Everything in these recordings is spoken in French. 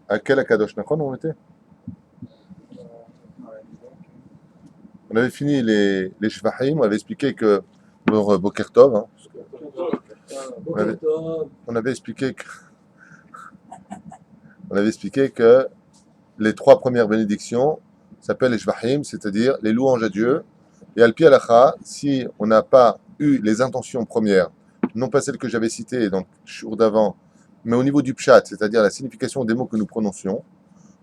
À quel Akadosh Nachon on était? On avait fini les Shvahim, on avait expliqué que. Boker Tov, hein, on avait expliqué que, on avait expliqué que les trois premières bénédictions s'appellent les Shvahim, c'est-à-dire les louanges à Dieu. Et Al-Pi Alacha, si on n'a pas eu les intentions premières, non pas celles que j'avais citées donc le jour d'avant, mais au niveau du pshat, c'est-à-dire la signification des mots que nous prononcions,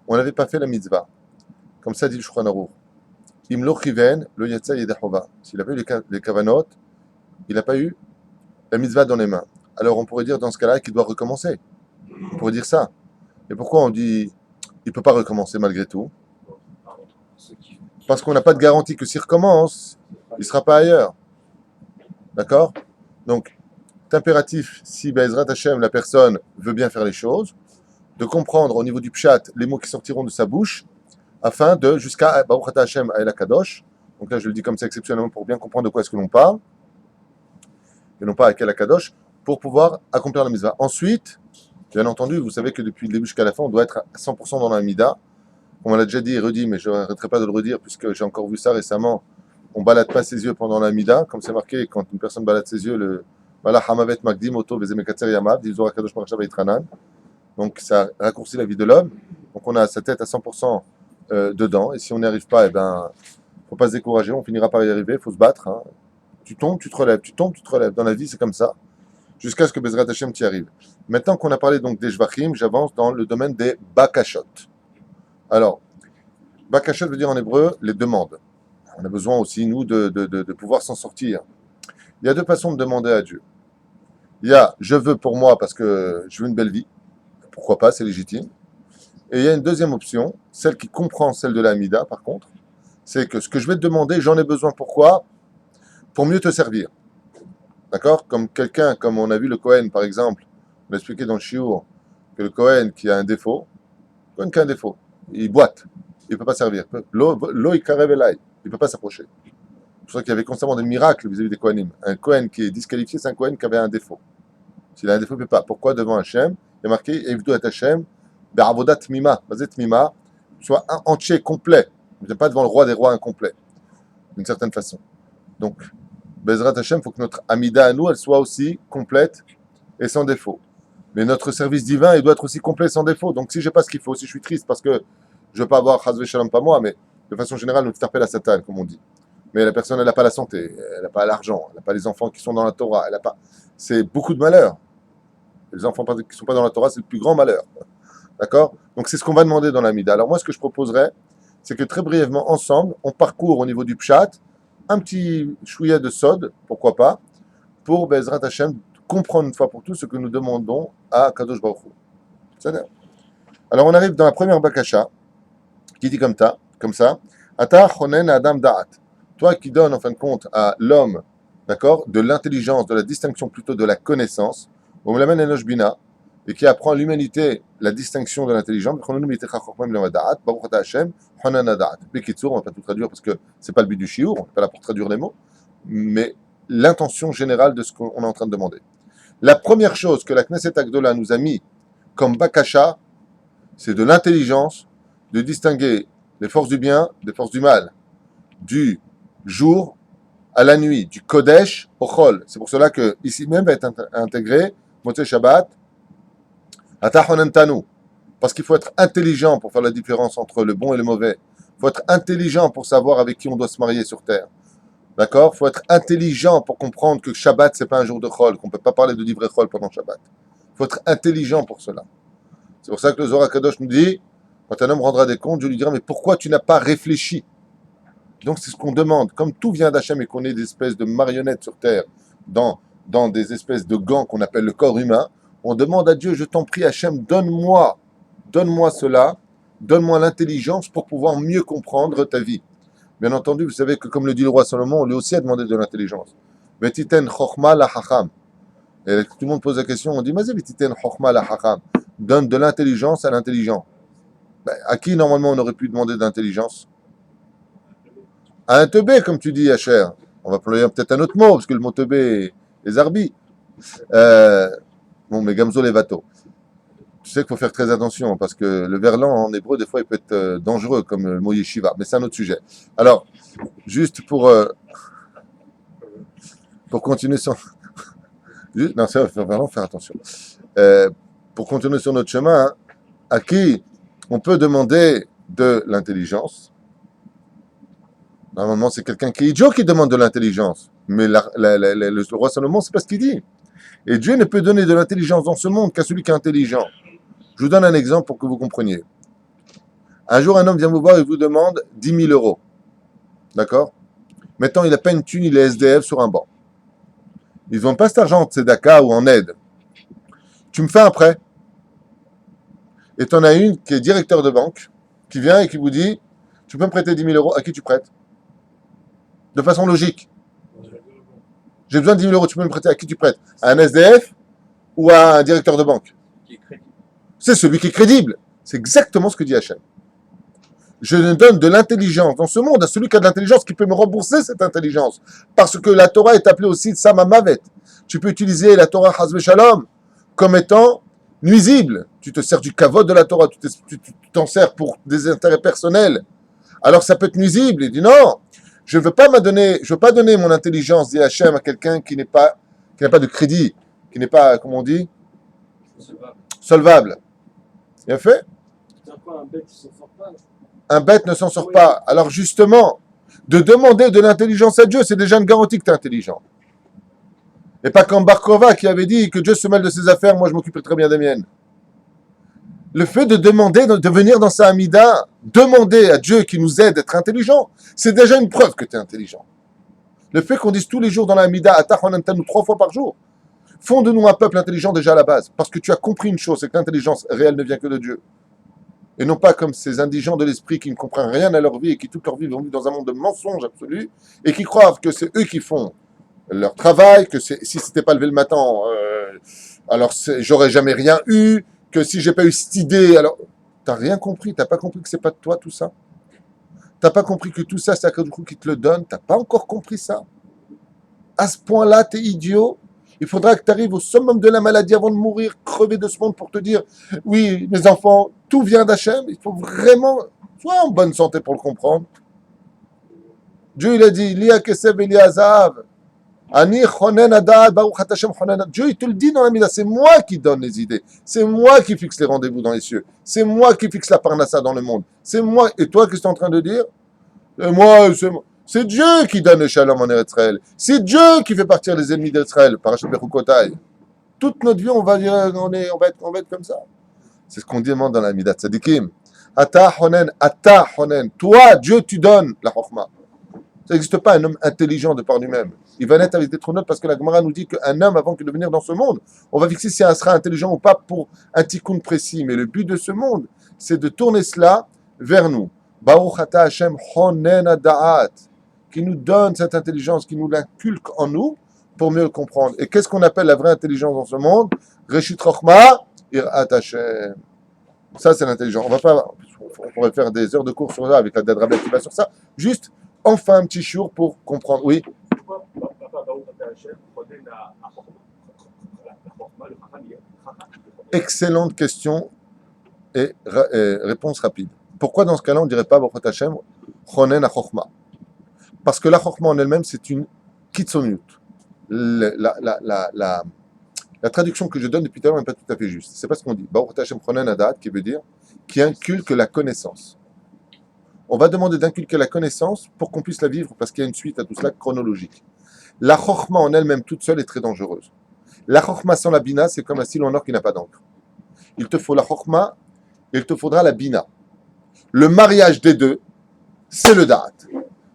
on n'avait pas fait la mitzvah. Comme ça dit le Shulchan Aruch. Im lo chiven lo yatsa yedachova. S'il n'a pas eu les kavanot, il n'a pas eu la mitzvah dans les mains. Alors on pourrait dire dans ce cas-là qu'il doit recommencer. On pourrait dire ça. Et pourquoi on dit il ne peut pas recommencer malgré tout? Parce qu'on n'a pas de garantie que s'il recommence, il ne sera pas ailleurs. D'accord? Donc, c'est impératif, si Bezrat Hashem, la personne veut bien faire les choses, de comprendre au niveau du pshat les mots qui sortiront de sa bouche, afin de, jusqu'à Baruch Ata Hashem Ael Kadosh, donc là je le dis comme ça exceptionnellement pour bien comprendre de quoi est-ce que l'on parle, et non pas avec El Kadosh, pour pouvoir accomplir la mitzvah. Ensuite, bien entendu, vous savez que depuis le début jusqu'à la fin, on doit être à 100% dans la mida. On me l'a déjà dit et redit, mais je n'arrêterai pas de le redire, puisque j'ai encore vu ça récemment. On ne balade pas ses yeux pendant la mida, comme c'est marqué, quand une personne balade ses yeux, le Bala Hamavet Magdim, Oto, Vezemekatser Yamav, Dizor Akadosh Marashav Eitranan. Donc ça raccourcit la vie de l'homme. Donc on a sa tête à 100% dedans, et si on n'y arrive pas, eh ben, faut pas se décourager, on finira par y arriver, il faut se battre. Hein. Tu tombes, tu te relèves, tu tombes, tu te relèves. Dans la vie, c'est comme ça, jusqu'à ce que Bezrat Hashem t'y arrive. Maintenant qu'on a parlé donc des Shvachim, j'avance dans le domaine des Bakashot. Alors, Bakashot veut dire en hébreu les demandes. On a besoin aussi, nous, de pouvoir s'en sortir. Il y a deux façons de demander à Dieu. Il y a je veux pour moi parce que je veux une belle vie. Pourquoi pas, c'est légitime. Et il y a une deuxième option, celle qui comprend celle de l'Amida, par contre, c'est que ce que je vais te demander, j'en ai besoin pourquoi? Pour mieux te servir. D'accord? Comme quelqu'un, comme on a vu le Kohen, par exemple, on a expliqué dans le Shiur que le Kohen qui a un défaut, le Kohen qui a un défaut, il boite, il ne peut pas servir. L'eau, il karevelai, il ne peut pas s'approcher. C'est pour ça qu'il y avait constamment des miracles vis-à-vis des Kohanim. Un Kohen qui est disqualifié, c'est un Kohen qui avait un défaut. S'il a un défaut, il ne peut pas. Pourquoi devant Hachem? Il y a marqué Evdu et Hachem, Be'avodat Mima, Bazet Mima, soit un entier, complet. Il n'est pas devant le roi des rois incomplet, d'une certaine façon. Donc, Bezrat Hashem, il faut que notre Amida à nous, elle soit aussi complète et sans défaut. Mais notre service divin, il doit être aussi complet et sans défaut. Donc, si je n'ai pas ce qu'il faut, si je suis triste parce que je ne veux pas avoir Chazvé Shalom, pas moi, mais de façon générale, nous t'appelle à Satan, comme on dit. Mais la personne, elle n'a pas la santé, elle n'a pas l'argent, elle n'a pas les enfants qui sont dans la Torah, elle n'a pas. C'est beaucoup de malheur. Les enfants qui ne sont pas dans la Torah, c'est le plus grand malheur. D'accord? Donc, c'est ce qu'on va demander dans l'Amida. Alors, moi, ce que je proposerais, c'est que très brièvement, ensemble, on parcourt au niveau du Pshat un petit chouïa de sod, pourquoi pas, pour Bezrat Hashem comprendre une fois pour tous ce que nous demandons à Kadosh Baruch Hu. C'est-à-dire. Alors on arrive dans la première bakasha, qui dit comme ça, Ata chonen adam da'at. Toi qui donnes en fin de compte à l'homme, d'accord, de l'intelligence, de la distinction plutôt de la connaissance, on l'amène enosh bina, et qui apprend à l'humanité la distinction de l'intelligence. On ne va pas tout traduire parce que c'est pas le but du shiur, on n'est pas là pour traduire les mots, mais l'intention générale de ce qu'on est en train de demander. La première chose que la Knesset Agdola nous a mis comme bakasha, c'est de l'intelligence, de distinguer les forces du bien des forces du mal, du jour à la nuit, du Kodesh au Chol. C'est pour cela que ici même va être intégré Motzei Shabbat, Atahonentanu. Parce qu'il faut être intelligent pour faire la différence entre le bon et le mauvais. Il faut être intelligent pour savoir avec qui on doit se marier sur terre. D'accord? Il faut être intelligent pour comprendre que Shabbat, c'est pas un jour de Chol, qu'on ne peut pas parler de livré Chol pendant Shabbat. Il faut être intelligent pour cela. C'est pour ça que le Zohar Kadosh nous dit, quand un homme rendra des comptes, je lui dirai, mais pourquoi tu n'as pas réfléchi? Donc c'est ce qu'on demande. Comme tout vient d'Hachem et qu'on est des espèces de marionnettes sur terre, dans des espèces de gants qu'on appelle le corps humain, on demande à Dieu, je t'en prie Hachem, donne-moi cela, donne-moi l'intelligence pour pouvoir mieux comprendre ta vie. Bien entendu, vous savez que comme le dit le roi Salomon, on lui aussi a demandé de l'intelligence. Vetiten chokhma la hacham. Et tout le monde pose la question, on dit, mais vetiten chokhma la hacham. Donne de l'intelligence à l'intelligent. Ben, à qui normalement on aurait pu demander de l'intelligence? À un teubé, comme tu dis, Hacher. On va employer peut-être un autre mot, parce que le mot teubé est zarbi. Bon, mais Gamzo Levato. Tu sais qu'il faut faire très attention parce que le verlan en hébreu, des fois, il peut être dangereux, comme le mot yeshiva, mais c'est un autre sujet. Alors, juste pour continuer sur. Non, c'est vrai, faut vraiment faire attention. Euh, pour continuer sur notre chemin, hein, à qui on peut demander de l'intelligence. Normalement, c'est quelqu'un qui est idiot qui demande de l'intelligence. Mais le roi Salomon, c'est pas ce qu'il dit. Et Dieu ne peut donner de l'intelligence dans ce monde qu'à celui qui est intelligent. Je vous donne un exemple pour que vous compreniez. Un jour, un homme vient vous voir et vous demande 10 000 euros. D'accord? Maintenant, il n'a pas une thune, il est SDF sur un banc. Ils n'ont pas cet argent en tzedaka ou en aide. Tu me fais un prêt. Et tu en as une qui est directeur de banque, qui vient et qui vous dit, tu peux me prêter 10 000 euros, à qui tu prêtes? De façon logique. J'ai besoin de 10 000 euros, tu peux me prêter, à qui tu prêtes? À un SDF ou à un directeur de banque? C'est celui qui est crédible. C'est exactement ce que dit Hachem. Je ne donne de l'intelligence dans ce monde à celui qui a de l'intelligence qui peut me rembourser cette intelligence. Parce que la Torah est appelée aussi Samamavet. Tu peux utiliser la Torah Hazve Shalom comme étant nuisible. Tu te sers du kavod de la Torah, tu t'en sers pour des intérêts personnels. Alors ça peut être nuisible. Il dit non, je ne veux pas donner mon intelligence, dit Hachem, à quelqu'un qui n'a pas de crédit, qui n'est pas, comment on dit, solvable. Bien fait? Un bête ne s'en sort pas. Alors justement, de demander de l'intelligence à Dieu, c'est déjà une garantie que tu es intelligent. Et pas comme Barkova qui avait dit que Dieu se mêle de ses affaires, moi je m'occupe très bien des miennes. Le fait de demander, de venir dans sa Hamida, demander à Dieu qui nous aide à être intelligent, c'est déjà une preuve que tu es intelligent. Le fait qu'on dise tous les jours dans la Hamida, Atachonantanu 3 fois par jour, font de nous un peuple intelligent déjà à la base. Parce que tu as compris une chose, c'est que l'intelligence réelle ne vient que de Dieu. Et non pas comme ces indigents de l'esprit qui ne comprennent rien à leur vie et qui toute leur vie vont vivre dans un monde de mensonges absolus et qui croient que c'est eux qui font leur travail, que si c'était pas levé le matin, alors j'aurais jamais rien eu, que si j'ai pas eu cette idée, alors t'as rien compris, t'as pas compris que c'est pas de toi tout ça, t'as pas compris que tout ça c'est Akadosh Baruch Hu qui te le donne, t'as pas encore compris ça. À ce point-là, t'es idiot. Il faudra que tu arrives au summum de la maladie avant de mourir, crever de ce monde pour te dire oui, mes enfants, tout vient d'Hachem. Il faut vraiment sois en bonne santé pour le comprendre. Dieu, il a dit Lia Kesef et Lia Zahav. Ani Chonen Adad, Baruch Hashem Chonen. Dieu, il te le dit dans la Mida. C'est moi qui donne les idées. C'est moi qui fixe les rendez-vous dans les cieux. C'est moi qui fixe la parnassa dans le monde. C'est moi. Et toi, qu'est-ce que tu es en train de dire? C'est moi. C'est Dieu qui donne le shalom en Israël. C'est Dieu qui fait partir les ennemis d'Israël. Parashat Bechukotai. Toute notre vie, on va être comme ça. C'est ce qu'on demande dans la Midat Tzadikim. Ata honen. Toi, Dieu, tu donnes la chokhmah. Ça n'existe pas un homme intelligent de par lui-même. Il va naître avec des trônes parce que la Gemara nous dit qu'un homme, avant de venir dans ce monde, on va fixer si un sera intelligent ou pas pour un tikkun précis. Mais le but de ce monde, c'est de tourner cela vers nous. Baruch ata Hashem honen ada'at, qui nous donne cette intelligence, qui nous l'inculque en nous pour mieux le comprendre. Et qu'est-ce qu'on appelle la vraie intelligence dans ce monde? Reshit Chokhmah, Irat Hashem. Ça, c'est l'intelligence. On pourrait faire des heures de cours sur ça avec la Dadrabet qui va sur ça. Juste, enfin, un petit jour pour comprendre. Oui. Excellente question et réponse rapide. Pourquoi dans ce cas-là, on ne dirait pas Baruch Hashem, Chonen HaChokhmah? Parce que la Chokhmah en elle-même, c'est une Kitsoniut. La traduction que je donne depuis tout à l'heure n'est pas tout à fait juste. C'est pas ce qu'on dit. Baruch Hashem Chonen Adat, qui veut dire qui inculque la connaissance. On va demander d'inculquer la connaissance pour qu'on puisse la vivre, parce qu'il y a une suite à tout cela chronologique. La Chokhmah en elle-même toute seule est très dangereuse. La Chokhmah sans la Bina, c'est comme un stylo en or qui n'a pas d'encre. Il te faut la Chokhmah et il te faudra la Bina. Le mariage des deux, c'est le Da'at.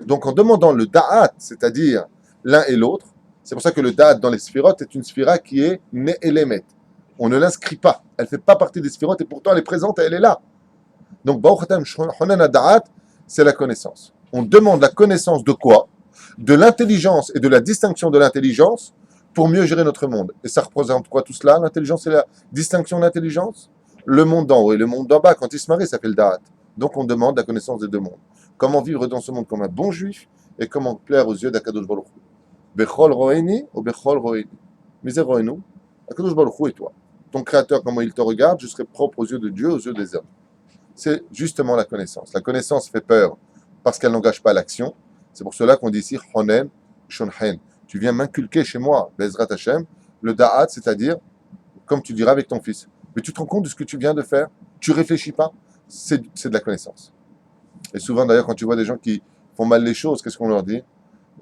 Donc en demandant le Da'at, c'est-à-dire l'un et l'autre, c'est pour ça que le Da'at dans les sphirotes est une sphira qui est Ne'elemet. On ne l'inscrit pas. Elle ne fait pas partie des sphirotes et pourtant elle est présente et elle est là. Donc Baruch Hashem Chonen Da'at, c'est la connaissance. On demande la connaissance de quoi? De l'intelligence et de la distinction de l'intelligence pour mieux gérer notre monde. Et ça représente quoi tout cela? L'intelligence et la distinction de l'intelligence? Le monde d'en haut et le monde d'en bas, quand ils se marient, ça fait le Da'at. Donc on demande la connaissance des deux mondes. Comment vivre dans ce monde comme un bon juif et comment plaire aux yeux d'Akadosh Baruch Hu. Bechol roeni ou bechol roeni. Misé roenu, Akadosh Baruch Hu et toi. ton Créateur, comment il te regarde, je serai propre aux yeux de Dieu, aux yeux des hommes. C'est justement la connaissance. La connaissance fait peur parce qu'elle n'engage pas l'action. C'est pour cela qu'on dit ici Honen, Shonhen. Tu viens m'inculquer chez moi, Bezrat Hashem, le Da'at, c'est-à-dire, comme tu diras avec ton fils. Mais tu te rends compte de ce que tu viens de faire? Tu réfléchis pas? C'est de la connaissance. Et souvent, d'ailleurs, quand tu vois des gens qui font mal les choses, qu'est-ce qu'on leur dit?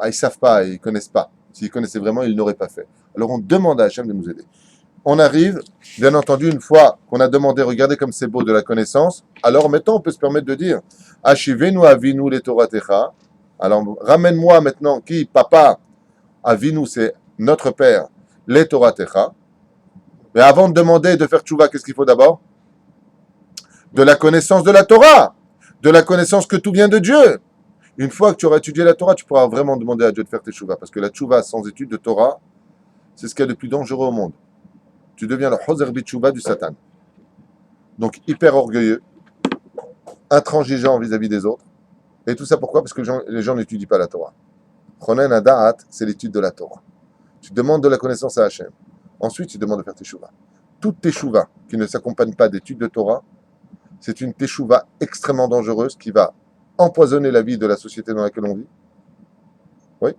Ils ne savent pas, ils ne connaissent pas. S'ils connaissaient vraiment, ils n'auraient pas fait. Alors on demande à Hachem de nous aider. On arrive, bien entendu, une fois qu'on a demandé, regardez comme c'est beau de la connaissance, alors maintenant on peut se permettre de dire Ashivenu avinu le Toratecha. Alors ramène-moi maintenant qui? Papa, avinu, c'est notre père, le Toratecha. Mais avant de demander de faire tchouva, qu'est-ce qu'il faut d'abord? De la connaissance de la Torah, de la connaissance que tout vient de Dieu. Une fois que tu auras étudié la Torah, tu pourras vraiment demander à Dieu de faire tes tchouva. Parce que la tchouva sans étude de Torah, c'est ce qu'il y a de plus dangereux au monde. Tu deviens le Hoser Bitchouva du Satan. Donc hyper orgueilleux, intransigeant vis-à-vis des autres. Et tout ça pourquoi? Parce que les gens n'étudient pas la Torah. Chonen Adaat, c'est l'étude de la Torah. Tu demandes de la connaissance à Hachem. Ensuite, tu demandes de faire teshuva. Toute teshuva qui ne s'accompagne pas d'études de Torah, c'est une teshuva extrêmement dangereuse qui va empoisonner la vie de la société dans laquelle on vit. Oui.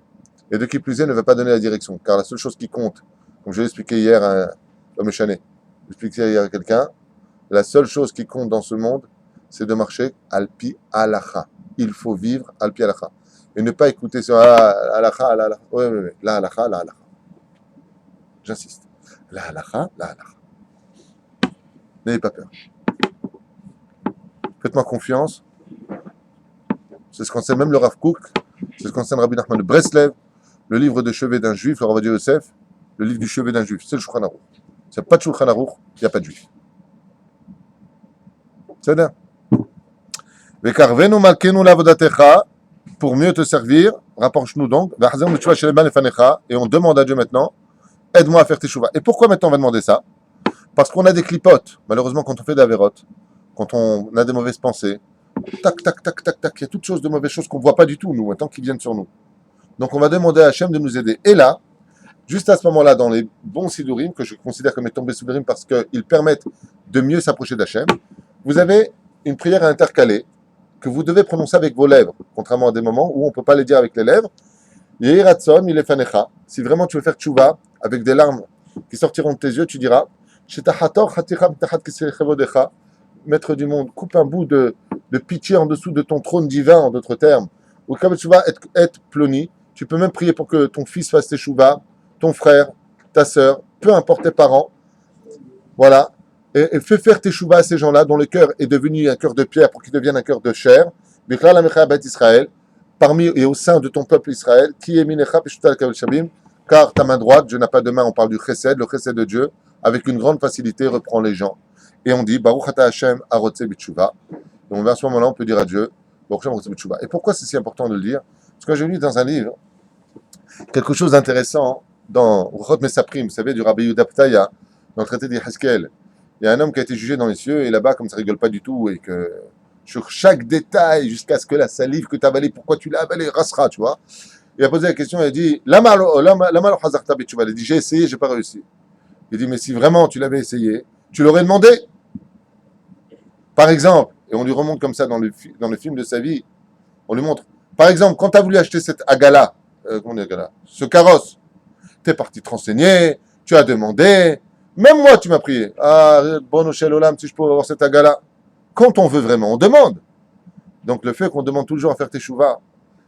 Et de qui plus est, ne va pas donner la direction. Car la seule chose qui compte, comme je l'ai expliqué hier à l'homme chané, j'expliquais hier à quelqu'un, la seule chose qui compte dans ce monde, c'est de marcher alpi halacha. Il faut vivre alpi halacha. Et ne pas écouter sur halacha, halacha. Oui, la halacha, la halacha. J'insiste. La halacha, la halacha. N'ayez pas peur. Faites-moi confiance. C'est ce qu'enseigne même le Rav Kook, c'est ce qu'enseigne Rabbi Nachman de Breslev, le livre de chevet d'un juif, le Rav Ovadia Yosef, le livre du chevet d'un juif, c'est le Shulchan Aruch. S'il n'y a pas de Shulchan Aruch, il n'y a pas de juif. C'est bien. Vekarvenu malkenu lavodatecha, pour mieux te servir, rapproche-nous donc, et on demande à Dieu maintenant, aide-moi à faire tes chouvas. Et pourquoi maintenant on va demander ça? Parce qu'on a des clipotes, malheureusement quand on fait des avérotes, quand on a des mauvaises pensées, tac, tac, tac, tac, tac, il y a toutes choses de mauvaises choses qu'on ne voit pas du tout, nous, tant qu'ils viennent sur nous. Donc on va demander à Hachem de nous aider. Et là, juste à ce moment-là, dans les bons sidurim, que je considère comme étant sidurim parce qu'ils permettent de mieux s'approcher d'Hachem, vous avez une prière à intercaler que vous devez prononcer avec vos lèvres, contrairement à des moments où on ne peut pas les dire avec les lèvres. Yehiratson, milefanecha. Si vraiment tu veux faire tchouva avec des larmes qui sortiront de tes yeux, tu diras Maître du monde, coupe un bout de pitié en dessous de ton trône divin, en d'autres termes. Ou comme tu vas être ploni, tu peux même prier pour que ton fils fasse teshuva, ton frère, ta sœur, peu importe tes parents. Voilà. Et fais faire teshuva à ces gens-là dont le cœur est devenu un cœur de pierre pour qu'il devienne un cœur de chair. Israël, parmi et au sein de ton peuple Israël, qui est minecha peshuta al shabim, car ta main droite, Dieu n'a pas de main, on parle du chesed, le chesed de Dieu, avec une grande facilité reprend les gens. Et on dit Baruch ata Hashem arotze b'tshuva. Et à ce moment-là, on peut dire à Dieu Baruch Hashem arotze b'tshuva. Et pourquoi c'est si important de le dire? Parce que j'ai lu dans un livre quelque chose d'intéressant dans Ruchot Mesaprim, vous savez, du Rabbi Yehuda Ptaya, dans le traité d'Yehezkel. Il y a un homme qui a été jugé dans les cieux, et là-bas, comme ça rigole pas du tout, et que sur chaque détail, jusqu'à ce que la salive que tu as avalée, pourquoi tu l'as avalée, rasera, tu vois. Il a posé la question, il a dit Lama lo hazarta b'tshuva. Il a dit j'ai essayé, j'ai pas réussi. Il dit mais si vraiment tu l'avais essayé, tu l'aurais demandé. Par exemple, et on lui remonte comme ça dans le film de sa vie, on lui montre. Par exemple, quand tu as voulu acheter cette agala, ce carrosse, tu es parti te renseigner, tu as demandé, même moi tu m'as prié. Ah, bon Oshel Olam, si je peux avoir cette agala. Quand on veut vraiment, on demande. Donc le fait qu'on demande toujours à faire teshuva,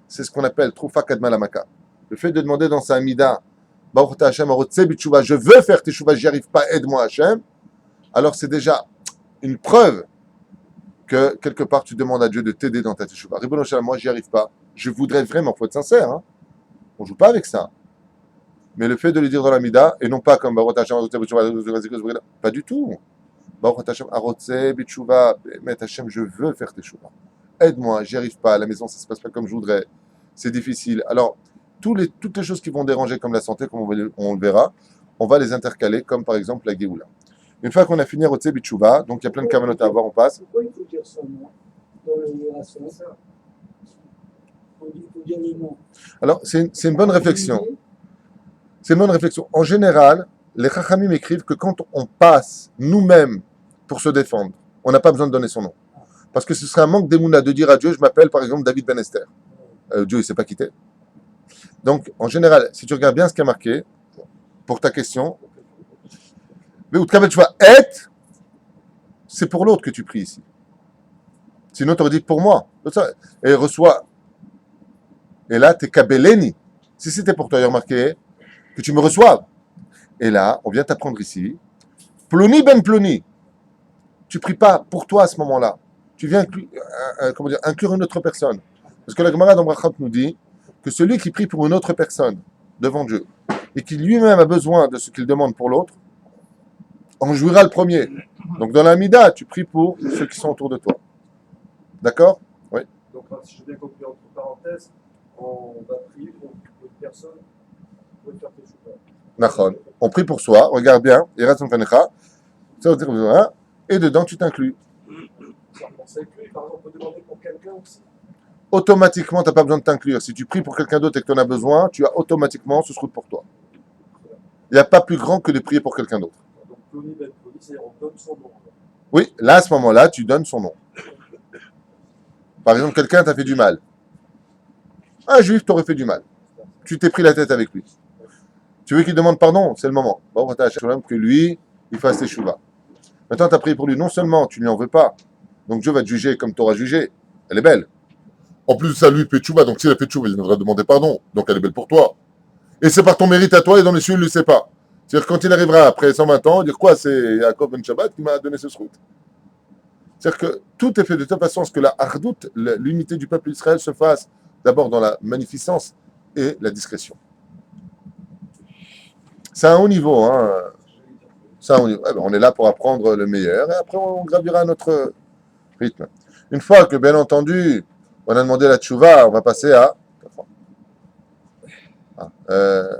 c'est ce qu'on appelle Troufa Kadma Lamaka. Le fait de demander dans sa Amida, Baruch Hashem, je veux faire teshuva, j'y arrive pas, aide-moi Hashem. Alors c'est déjà une preuve que quelque part tu demandes à Dieu de t'aider dans ta teshuva. Ribono Shalom, moi j'y arrive pas. Je voudrais vraiment, faut être sincère. Hein. On joue pas avec ça. Mais le fait de le dire dans la mida et non pas comme Baruch Hashem, pas du tout. Baruch Hashem, arotze b'tshuva, mais Hashem, je veux faire teshuva. Aide-moi, j'y arrive pas. À la maison, ça se passe pas comme je voudrais. C'est difficile. Alors toutes les choses qui vont déranger comme la santé, comme on le verra, on va les intercaler, comme par exemple la Géoula. Une fois qu'on a fini Rotse Bitshuva, donc il y a plein de kavanot à avoir, on passe. Pourquoi il faut dire ça, non? Dans le Hassan, il faut dire le nom. Alors, c'est une bonne réflexion. C'est une bonne réflexion. En général, les Chachamim écrivent que quand on passe nous-mêmes pour se défendre, on n'a pas besoin de donner son nom. Parce que ce serait un manque d'émouna de dire à Dieu, je m'appelle par exemple David Ben Esther. Dieu, il ne s'est pas quitté. Donc, en général, si tu regardes bien ce qui est marqué, pour ta question, tu vois, c'est pour l'autre que tu pries ici. Sinon, tu aurais dit pour moi. Et reçois. Et là, tu es kabeleni. Si c'était pour toi, il y a remarqué que tu me reçoives. Et là, on vient t'apprendre ici. Ploni ben ploni. Tu pries pas pour toi à ce moment-là. Tu viens inclure une autre personne. Parce que la Gemara dans Brachot nous dit que celui qui prie pour une autre personne devant Dieu et qui lui-même a besoin de ce qu'il demande pour l'autre, en jouira le premier. Donc dans la Mida, tu pries pour ceux qui sont autour de toi. D'accord? Oui. Donc si j'ai bien compris, entre parenthèses, on va prier pour une personne pour faire tes choux. Nachon. On prie pour soi, regarde bien, et dedans tu t'inclus. On s'inclut, par exemple, on peut demander pour quelqu'un aussi. Automatiquement, tu n'as pas besoin de t'inclure. Si tu pries pour quelqu'un d'autre et que tu en as besoin, tu as automatiquement ce route pour toi. Il n'y a pas plus grand que de prier pour quelqu'un d'autre. Donc, ploni ben ploni, c'est-à-dire on donne son nom. Oui, là, à ce moment-là, tu donnes son nom. Par exemple, quelqu'un t'a fait du mal. Un juif t'aurait fait du mal. Tu t'es pris la tête avec lui. Tu veux qu'il demande pardon? C'est le moment. Bon, tu as que lui, il fasse ses chouvas. Maintenant, tu as prié pour lui. Non seulement tu ne lui en veux pas, donc Dieu va te juger comme tu auras jugé. Elle est belle. En plus, ça lui fait tchouva, donc s'il a fait tchouva, il devrait demander pardon. Donc elle est belle pour toi. Et c'est par ton mérite à toi, et dans les cieux, il ne le sait pas. C'est-à-dire quand il arrivera après 120 ans, dire quoi? C'est Yaakov Ben Shabbat qui m'a donné ce srout. C'est-à-dire que tout est fait de telle façon à ce que la hardout, l'unité du peuple d'Israël, se fasse d'abord dans la magnificence et la discrétion. C'est un haut niveau, hein. C'est un haut niveau. On est là pour apprendre le meilleur, et après on gravira notre rythme. Une fois que, bien entendu, on a demandé la tchouva, on va passer à...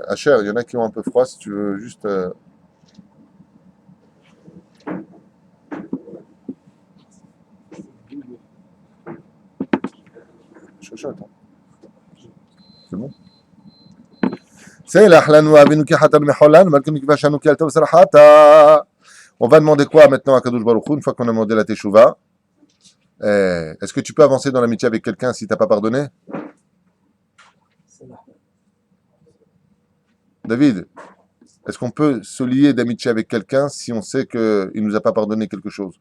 Asher, il y en a qui ont un peu froid, si tu veux juste... C'est bon? On va demander quoi maintenant à Kadosh Baruch Hu, une fois qu'on a demandé la teshuvah? Est-ce que tu peux avancer dans l'amitié avec quelqu'un si tu n'as pas pardonné? David, est-ce qu'on peut se lier d'amitié avec quelqu'un si on sait qu'il ne nous a pas pardonné quelque chose?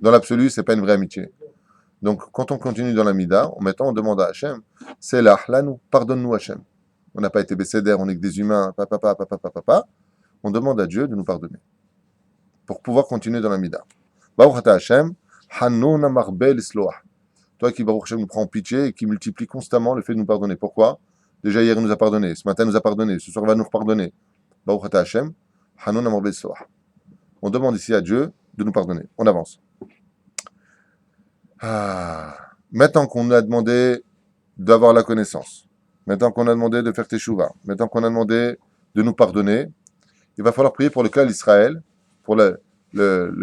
Dans l'absolu, ce n'est pas une vraie amitié. Donc, quand on continue dans l'amida, on demande à Hachem, c'est là, nous, pardonne-nous Hachem. On n'a pas été bécédère, on est que des humains, on demande à Dieu de nous pardonner pour pouvoir continuer dans l'amida. Baruch ata Hachem, Hanouna marbel isloah. Toi qui, Baruch Hachem, nous prend en pitié et qui multiplie constamment le fait de nous pardonner. Pourquoi? Déjà hier, il nous a pardonné, ce matin, il nous a pardonné, ce soir, il va nous pardonner. Baruch ata Hachem, Hanouna marbel isloah. On demande ici à Dieu de nous pardonner. On avance. Maintenant qu'on a demandé d'avoir la connaissance, maintenant qu'on a demandé de faire teshuva, maintenant qu'on a demandé de nous pardonner, il va falloir prier pour le clan d'Israël, pour le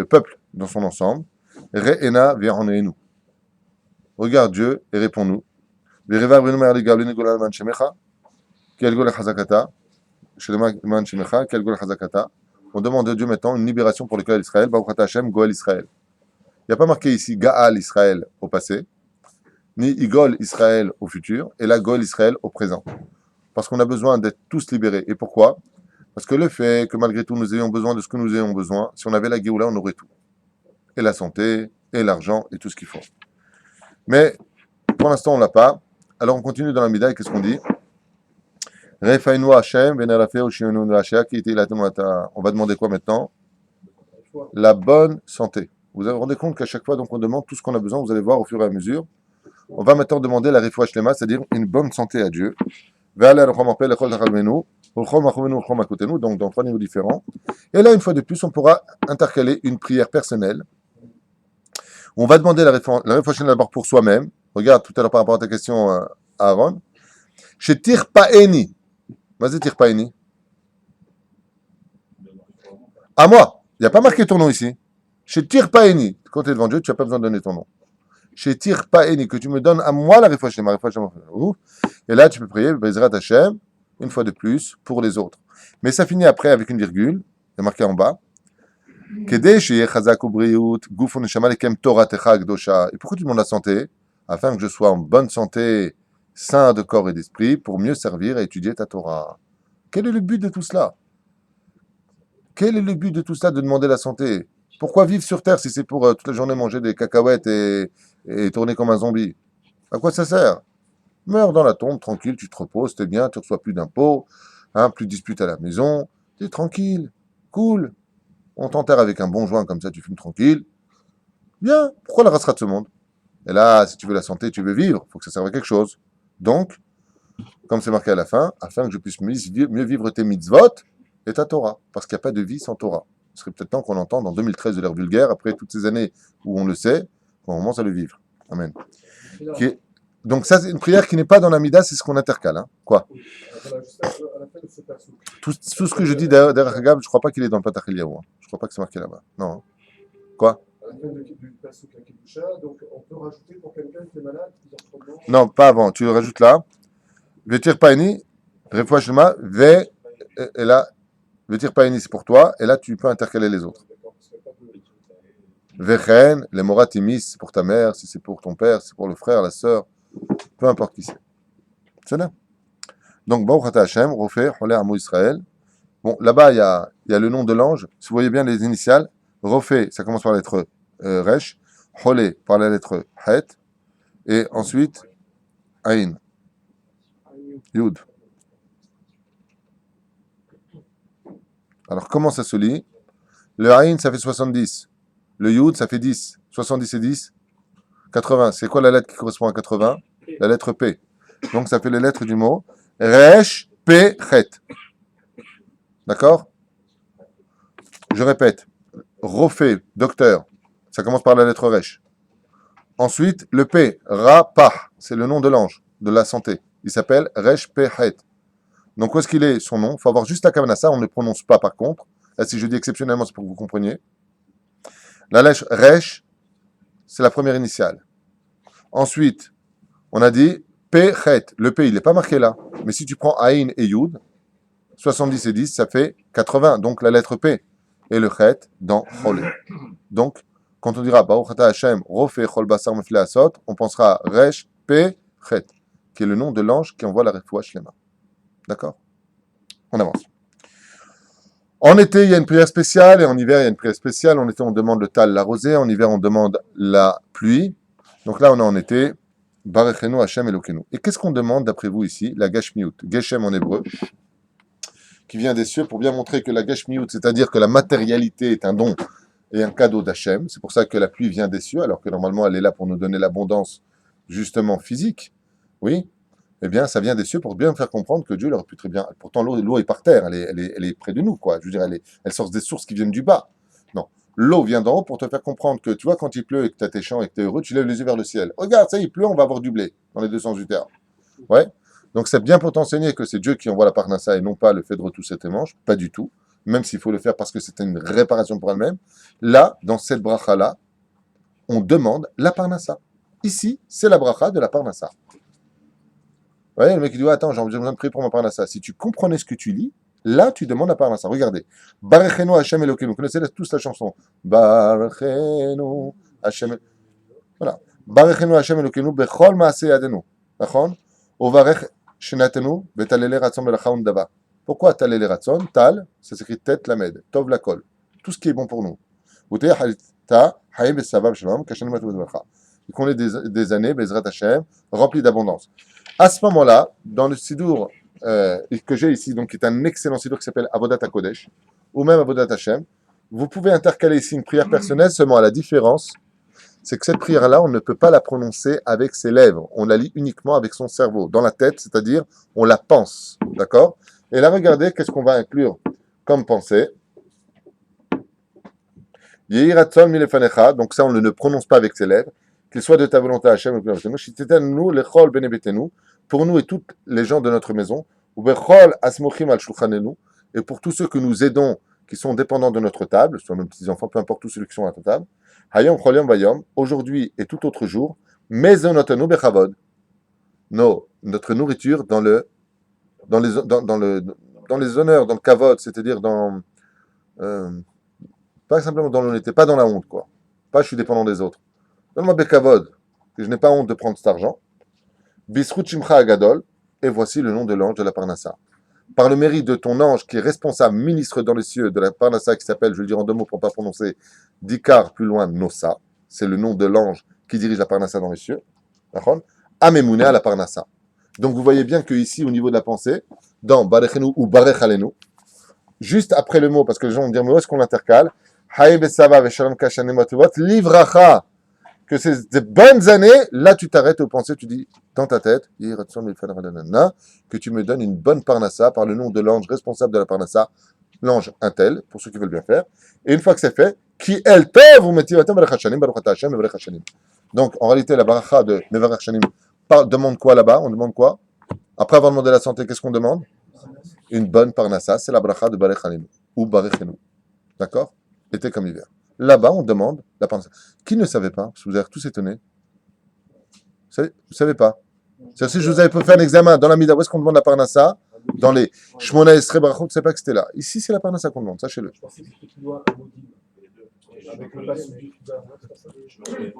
peuple dans son ensemble. Re'ena ve'oneinu. Regarde Dieu et réponds-nous. On demande à Dieu maintenant une libération pour le clan d'Israël. Baruch ata Hashem, Goel Israël. Il n'y a pas marqué ici Gaal Israël au passé, ni Igol Israël au futur, et là Goel Israël au présent. Parce qu'on a besoin d'être tous libérés. Et pourquoi? Parce que le fait que malgré tout nous ayons besoin de ce que nous ayons besoin, si on avait la Géoula, on aurait tout. Et la santé, et l'argent, et tout ce qu'il faut. Mais pour l'instant, on ne l'a pas. Alors on continue dans la Mida, et qu'est-ce qu'on dit? On va demander quoi maintenant? La bonne santé. Vous vous rendez compte qu'à chaque fois, donc, on demande tout ce qu'on a besoin, vous allez voir au fur et à mesure. On va maintenant demander la refoua shlema, c'est-à-dire une bonne santé à Dieu. Donc, dans 3 niveaux différents. Et là, une fois de plus, on pourra intercaler une prière personnelle. On va demander la refoua shlema d'abord pour soi-même. Regarde tout à l'heure par rapport à ta question, Aaron. Chez Tirpaeni. Vas-y, Tirpaeni. À moi. Il n'y a pas marqué ton nom ici. Chez Tirpaeni, quand tu es devant Dieu, tu n'as pas besoin de donner ton nom. Chez Tirpaeni, que tu me donnes à moi la refoua shlema. Et là, tu peux prier Bezrat Hashem, une fois de plus, pour les autres. Mais ça finit après avec une virgule. Il y a marqué en bas. Kedei sheyeh chazak ubriut, guf uneshama lekem toratecha akdosha. Et pourquoi tu demandes la santé? Afin que je sois en bonne santé, sain de corps et d'esprit, pour mieux servir et étudier ta Torah. Quel est le but de tout cela? Quel est le but de tout cela de demander la santé? Pourquoi vivre sur Terre si c'est pour toute la journée manger des cacahuètes et tourner comme un zombie? À quoi ça sert? Meurs dans la tombe, tranquille, tu te reposes, t'es bien, tu reçois plus d'impôts, hein, plus de disputes à la maison, t'es tranquille, cool. On t'enterre avec un bon joint, comme ça tu fumes tranquille. Bien, pourquoi la race de ce monde? Et là, si tu veux la santé, tu veux vivre, il faut que ça serve à quelque chose. Donc, comme c'est marqué à la fin, afin que je puisse mieux vivre tes mitzvot et ta Torah. Parce qu'il n'y a pas de vie sans Torah. Ce serait peut-être temps qu'on l'entende en 2013 de l'ère vulgaire, après toutes ces années où on le sait, qu'on commence à le vivre. Amen. Donc ça, c'est une prière qui n'est pas dans la Mida, c'est ce qu'on intercale. Hein. Quoi? Voilà, juste à la fin de ce passage. Tout ce que je dis derrière Hagab, je ne crois pas qu'il est dans le Patach Eliyahu. Hein. Je ne crois pas que c'est marqué là-bas. Non. Hein. Quoi? À la fin du passage la Kedusha, donc on peut rajouter pour quelqu'un qui est malade, plusieurs fois. Non, pas avant. Tu le rajoutes là. Vetir Paini, Refoua Shlema, et là, Vetir Paini, c'est pour toi, et là, tu peux intercaler les autres. Vechen, les Moratimis, c'est pour ta mère, si c'est pour ton père, si c'est pour le frère, la sœur, peu importe qui c'est. C'est là. Donc, Baruch Ata Hashem, Rofé, Cholé Amo Israël. Bon, là-bas, il y a le nom de l'ange. Si vous voyez bien les initiales, Rofé, ça commence par la lettre Resh, Cholé par la lettre Het, et ensuite, Aïn, Yud. Alors, comment ça se lit? Le Aïn, ça fait 70. Le Yud, ça fait 10. 70 et 10, 80. C'est quoi la lettre qui correspond à 80? La lettre P. Donc, ça fait les lettres du mot Resh, P, Chet. D'accord? Je répète. Rofé, docteur. Ça commence par la lettre Resh. Ensuite, le P, Ra, Pah. C'est le nom de l'ange, de la santé. Il s'appelle Resh, P, Chet. Donc, où est-ce qu'il est son nom? Il faut avoir juste la kavanah. On ne le prononce pas par contre. Là, si je dis exceptionnellement, c'est pour que vous compreniez. La lettre Resh, c'est la première initiale. Ensuite, on a dit P-Chet. Le P, il n'est pas marqué là. Mais si tu prends Aïn et Yud, 70 et 10, ça fait 80. Donc, la lettre P. Et le Chet dans Cholé. Donc, quand on dira Baruch Ata Hashem, Rofé Chol Basar Mefile Asot, on pensera Resh, P-Chet, qui est le nom de l'ange qui envoie la Refoua Shlema. D'accord? On avance. En été, il y a une prière spéciale, et en hiver, il y a une prière spéciale. En été, on demande le tal, la rosée. En hiver, on demande la pluie. Donc là, on est en été. Barechenu Hashem Elokenu. Et qu'est-ce qu'on demande, d'après vous, ici? La Gashmiut. Geshem en hébreu, qui vient des cieux, pour bien montrer que la Gashmiut, c'est-à-dire que la matérialité est un don et un cadeau d'Hachem. C'est pour ça que la pluie vient des cieux, alors que normalement, elle est là pour nous donner l'abondance, justement, physique. Oui? Eh bien, ça vient des cieux pour bien faire comprendre que Dieu leur pu très bien. Pourtant, l'eau est par terre, elle est près de nous, quoi. Je veux dire, elle sort des sources qui viennent du bas. Non. L'eau vient d'en haut pour te faire comprendre que, tu vois, quand il pleut et que tu as tes champs et que tu es heureux, tu lèves les yeux vers le ciel. Regarde, ça, il pleut, on va avoir du blé, dans les deux sens du terme. Ouais. Donc, c'est bien pour t'enseigner que c'est Dieu qui envoie la parnassa et non pas le fait de retousser tes manches. Pas du tout. Même s'il faut le faire parce que c'est une réparation pour elle-même. Là, dans cette bracha-là, on demande la parnassa. Ici, c'est la bracha de la parnassa. Vous voyez, le mec il dit ouais, attends, j'ai besoin de prier pour ma parnassa. Si tu comprenais ce que tu lis, là tu demandes la parnassa. Regardez. Barechenu Hashem Elokeinu. Vous connaissez tous la chanson. Barechenu Hashem. Voilà. Barechenu Hashem Elokeinu bechol maaseh yadenu. D'accord? Ovarech shenatenu betalele ratzon belacha undava. Pourquoi talele ratzon? Tal, ça s'écrit tête lamed. Tov la kol. Tout ce qui est bon pour nous. Utei halita hayim besavav shalom kashen matu belacha. Et qu'on ait des années, Bezrat Hashem, remplies d'abondance. À ce moment-là, dans le Sidour que j'ai ici, donc qui est un excellent Sidour qui s'appelle Avodat HaKodesh, ou même Avodat Hashem, vous pouvez intercaler ici une prière personnelle, seulement à la différence, c'est que cette prière-là, on ne peut pas la prononcer avec ses lèvres, on la lit uniquement avec son cerveau, dans la tête, c'est-à-dire on la pense, d'accord? Et là, regardez, qu'est-ce qu'on va inclure comme pensée? Yehi Ratzon Milefanecha, donc ça on ne le prononce pas avec ses lèvres, qu'il soit de ta volonté Hachem, pour nous et toutes les gens de notre maison, et pour tous ceux que nous aidons, qui sont dépendants de notre table, soit nos petits-enfants, peu importe tous ceux qui sont à notre table, aujourd'hui et tout autre jour, notre nourriture dans les honneurs, dans le kavod, c'est-à-dire dans Pas simplement dans l'honnêteté, pas dans la honte, quoi. Pas je suis dépendant des autres. Donne-moi Bekavod, que je n'ai pas honte de prendre cet argent. Bisrut Shimcha Agadol, et voici le nom de l'ange de la Parnassa. Par le mérite de ton ange qui est responsable, ministre dans les cieux de la Parnassa, qui s'appelle, je vais le dire en deux mots pour ne pas prononcer, Dikar, plus loin, Nossa. C'est le nom de l'ange qui dirige la Parnassa dans les cieux. Amemoune à la Parnassa. Donc vous voyez bien que ici, au niveau de la pensée, dans Barechenu ou Barech Alenu, juste après le mot, parce que les gens vont dire, mais où est-ce qu'on l'intercale? Haï Besava Veshalom Kashanem Atuvot, Livracha, que c'est des bonnes années, là tu t'arrêtes aux pensées, tu dis dans ta tête, que tu me donnes une bonne parnassa par le nom de l'ange responsable de la parnassa, l'ange Intel, pour ceux qui veulent bien faire. Et une fois que c'est fait, qui elle tov vous mettez donc en réalité la baracha de Mevarach Shanim demande quoi là-bas? On demande quoi? Après avoir demandé la santé, qu'est-ce qu'on demande? Une bonne parnassa, c'est la baracha de Barech Halim ou Barechenu. D'accord? Été comme hiver. Là-bas, on demande la parnassa. Qui ne savait pas? Parce que vous avez l'air tous étonnés. Vous ne savez pas. C'est si je vous avais fait un examen dans la Mida, où est-ce qu'on demande la parnassa? Dans les Shmona Esrei Barachot, vous ne savez pas que c'était là. Ici, c'est la parnassa qu'on demande, sachez-le. Je pensais que c'était plus loin à Modim. Avec le passé du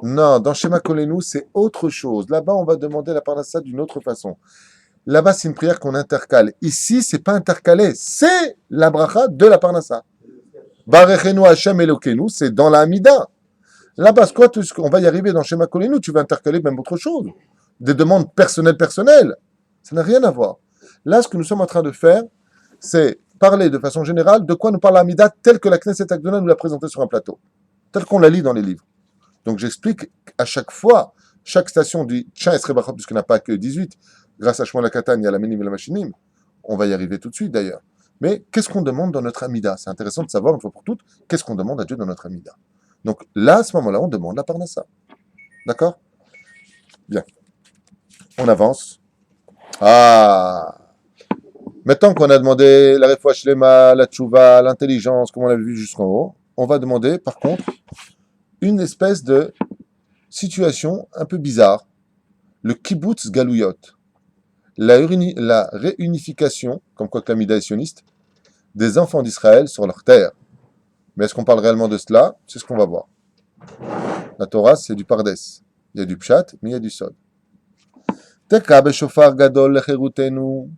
Non, dans Shema Kolenu, c'est autre chose. Là-bas, on va demander la parnassa d'une autre façon. Là-bas, c'est une prière qu'on intercale. Ici, c'est pas intercalé. C'est la bracha de la parnassa. Barechenu Hashem Elokenu, c'est dans la Amida. Là-bas, quoi, on va y arriver dans Shema Kolenu, tu vas intercaler même autre chose. Des demandes personnelles. Ça n'a rien à voir. Là, ce que nous sommes en train de faire, c'est parler de façon générale de quoi nous parle l'Amida tel que la Knesset Agdona nous l'a présenté sur un plateau, tel qu'on la lit dans les livres. Donc j'explique à chaque fois, chaque station du Tcha Esrei Barachot, puisqu'il n'y en a pas que 18, grâce à Shmuel Katan, il y a la Minim et la Machinim, on va y arriver tout de suite d'ailleurs. Mais qu'est-ce qu'on demande dans notre Amida? C'est intéressant de savoir une fois pour toutes, qu'est-ce qu'on demande à Dieu dans notre Amida. Donc là, à ce moment-là, on demande la Parnassa. D'accord? Bien. On avance. Ah! Maintenant qu'on a demandé la Refoua Shlema, la Tchouva, l'intelligence, comme on l'avait vu jusqu'en haut, on va demander, par contre, une espèce de situation un peu bizarre. Le kibbutz galouyot. La réunification, comme quoi Kamida est sioniste, des enfants d'Israël sur leur terre. Mais est-ce qu'on parle réellement de cela? C'est ce qu'on va voir. La Torah, c'est du Pardes. Il y a du Pshat, mais il y a du Sod. Teka beshofar gadol lecherutenu.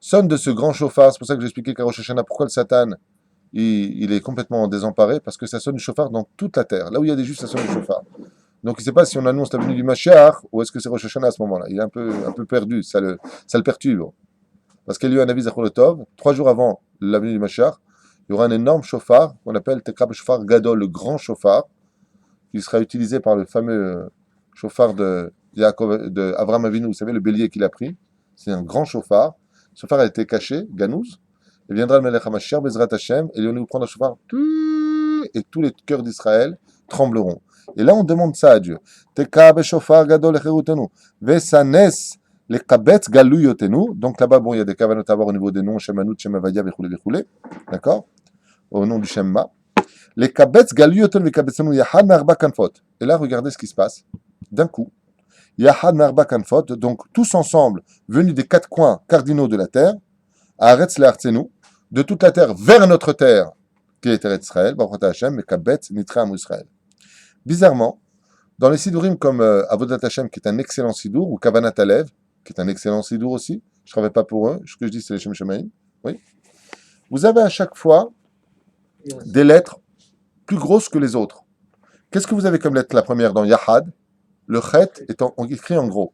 Sonne de ce grand chauffard. C'est pour ça que j'ai expliqué qu'à Rosh Hashanah, pourquoi le Satan, il est complètement désemparé, parce que ça sonne du chauffard dans toute la terre. Là où il y a des Juifs, ça sonne du chauffard. Donc il ne sait pas si on annonce la venue du Mashiach, ou est-ce que c'est Rosh Hashanah à ce moment-là. Il est un peu perdu, ça le perturbe. Parce qu'il y a eu un avis Zachorotov, 3 jours avant la venue du Mashiach, il y aura un énorme chauffard, qu'on appelle Tekra Shofar Gadol, le grand chauffard, qui sera utilisé par le fameux chauffard de Avraham Avinu, vous savez, le bélier qu'il a pris. C'est un grand chauffard. Le chauffard a été caché, Ganouz. Il viendra le Melech HaMashiach, Bezrat Hashem, et il va nous prendre un chauffard, et tous les cœurs d'Israël trembleront. Et là, on demande ça à Dieu. Teka beshofar gadol lecherutenu, vesanes lekabetz galuyotenu. Donc là-bas, bon, il y a des kavanot à voir au niveau des noms, Shemanut, Shemavaya, vechule. D'accord? Au nom du Shemma. Lekabetz galuyotenu, vekabetzenu, yahad me'arba kanfot. Et là, regardez ce qui se passe. D'un coup, yahad me'arba kanfot, donc tous ensemble, venus des 4 coins cardinaux de la terre, Haaretz le'artzenu, de toute la terre vers notre terre, qui est Eretz Israël, Baruch Hashem, Mekabetz Nitram Israël. Bizarrement, dans les Sidurim comme Avodat Hashem, qui est un excellent Sidur, ou Kavanat Alev, qui est un excellent Sidur aussi, je ne travaille pas pour eux, ce que je dis c'est les Shem Shemaim, oui. Vous avez à chaque fois des lettres plus grosses que les autres. Qu'est-ce que vous avez comme lettre la première dans Yahad? Le Chet est écrit en gros.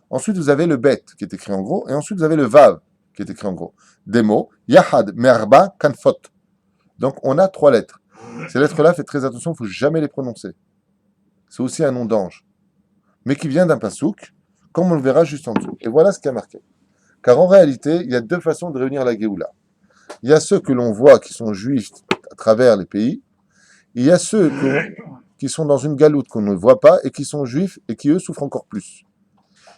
Ensuite, vous avez le Bet, qui est écrit en gros, et ensuite, vous avez le Vav, qui est écrit en gros. Des mots, Yahad, Merba, Kanfot. Donc, on a 3 lettres. Ces lettres-là, faites très attention, il ne faut jamais les prononcer. C'est aussi un nom d'ange, mais qui vient d'un pasouk, comme on le verra juste en dessous. Et voilà ce qui a marqué. Car en réalité, il y a 2 façons de réunir la Géoula. Il y a ceux que l'on voit qui sont juifs à travers les pays. Il y a ceux qui sont dans une galoute qu'on ne voit pas et qui sont juifs et qui, eux, souffrent encore plus.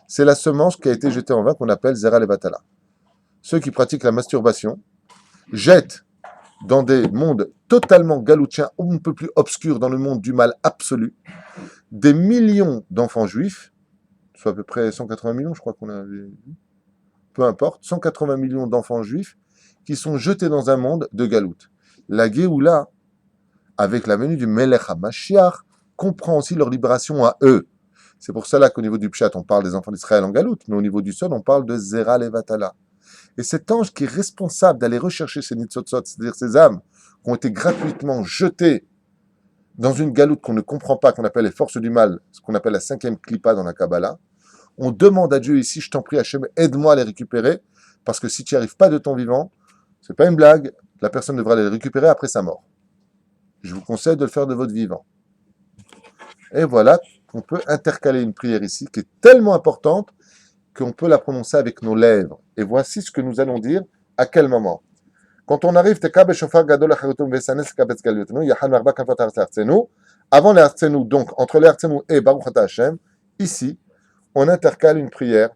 C'est la semence qui a été jetée en vain qu'on appelle Zera Levatala. Ceux qui pratiquent la masturbation jettent dans des mondes totalement galoutiens, un peu plus obscurs, dans le monde du mal absolu, des millions d'enfants juifs, soit à peu près 180 millions, je crois qu'on avait vu, peu importe, 180 millions d'enfants juifs qui sont jetés dans un monde de galoute. La Géoula, avec la venue du Melech HaMashiach, comprend aussi leur libération à eux. C'est pour cela qu'au niveau du Pshat, on parle des enfants d'Israël en galoute, mais au niveau du Sod, on parle de Zera Levatala. Et cet ange qui est responsable d'aller rechercher ces Nitzotzot, c'est-à-dire ces âmes qui ont été gratuitement jetées dans une galoute qu'on ne comprend pas, qu'on appelle les forces du mal, ce qu'on appelle la 5e Klippa dans la Kabbalah, on demande à Dieu ici, je t'en prie Hachem, aide-moi à les récupérer, parce que si tu n'y arrives pas de ton vivant, c'est pas une blague, la personne devra les récupérer après sa mort. Je vous conseille de le faire de votre vivant. Et voilà qu'on peut intercaler une prière ici qui est tellement importante qu'on peut la prononcer avec nos lèvres. Et voici ce que nous allons dire à quel moment. Quand on arrive, avant les Artsenu, donc entre les Artsenu et Baruch Ata Hashem, ici, on intercale une prière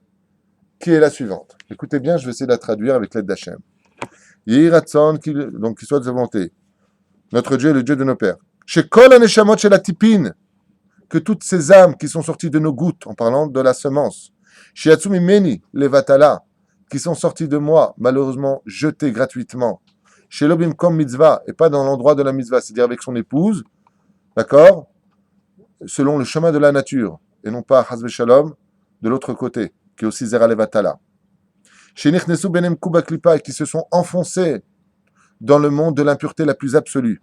qui est la suivante. Écoutez bien, je vais essayer de la traduire avec l'aide d'Hachem. Yehi Ratzon, donc qu'il soit de sa volonté. Notre Dieu est le Dieu de nos pères. Chez Kol Aneshamot chez la Tipine, que toutes ces âmes qui sont sorties de nos gouttes, en parlant de la semence, chez Yatsumi Meni, les Vatala, qui sont sorties de moi, malheureusement jetées gratuitement, chez Lobim Kom Mitzvah, et pas dans l'endroit de la Mitzvah, c'est-à-dire avec son épouse, d'accord, selon le chemin de la nature, et non pas Hazve Shalom, de l'autre côté, qui est aussi Zera Levatala. Chez Nichnesu Benem Kuba Klipa, et qui se sont enfoncés dans le monde de l'impureté la plus absolue.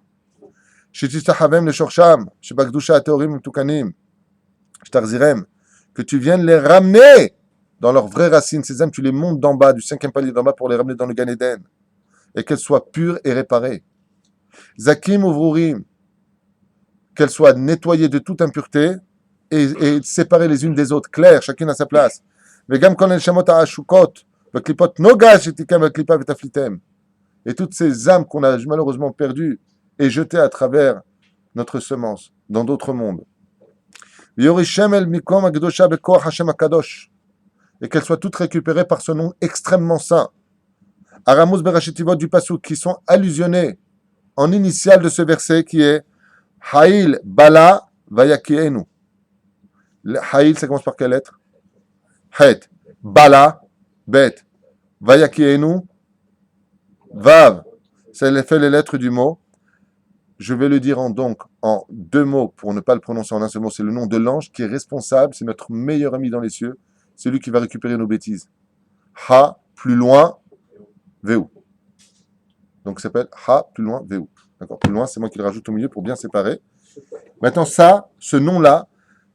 Chez Tistahavem le Shorsham, chez Bagdusha Teorim Tukanim, chez Tarzirem, que tu viennes les ramener dans leurs vraies racines. Ces âmes, tu les montes d'en bas, du 5e palier d'en bas, pour les ramener dans le Gan Eden, et qu'elles soient pures et réparées. Zakim Uvrurim, qu'elles soient nettoyées de toute impureté et séparées les unes des autres, claires, chacune à sa place. Vegam Kol Neshamot Ha'ashukot, Veklipot Nogash Etikam Veklipa Vetaflitem. Et toutes ces âmes qu'on a malheureusement perdues et jetées à travers notre semence dans d'autres mondes. Et qu'elles soient toutes récupérées par ce nom extrêmement saint. Aramus Berashitivot du Pasuk, qui sont allusionnés en initial de ce verset qui est Haïl Bala Vayakienu. Haïl, ça commence par quelle lettre? Het. Bala, Bet. Vayakienu, Vav. Ça fait les lettres du mot. Je vais le dire en 2 mots pour ne pas le prononcer en un seul mot. C'est le nom de l'ange qui est responsable. C'est notre meilleur ami dans les cieux. C'est lui qui va récupérer nos bêtises. Ha, plus loin, Veu. Donc ça s'appelle Ha, plus loin, Veu. D'accord. Plus loin, c'est moi qui le rajoute au milieu pour bien séparer. Maintenant, ça, ce nom-là,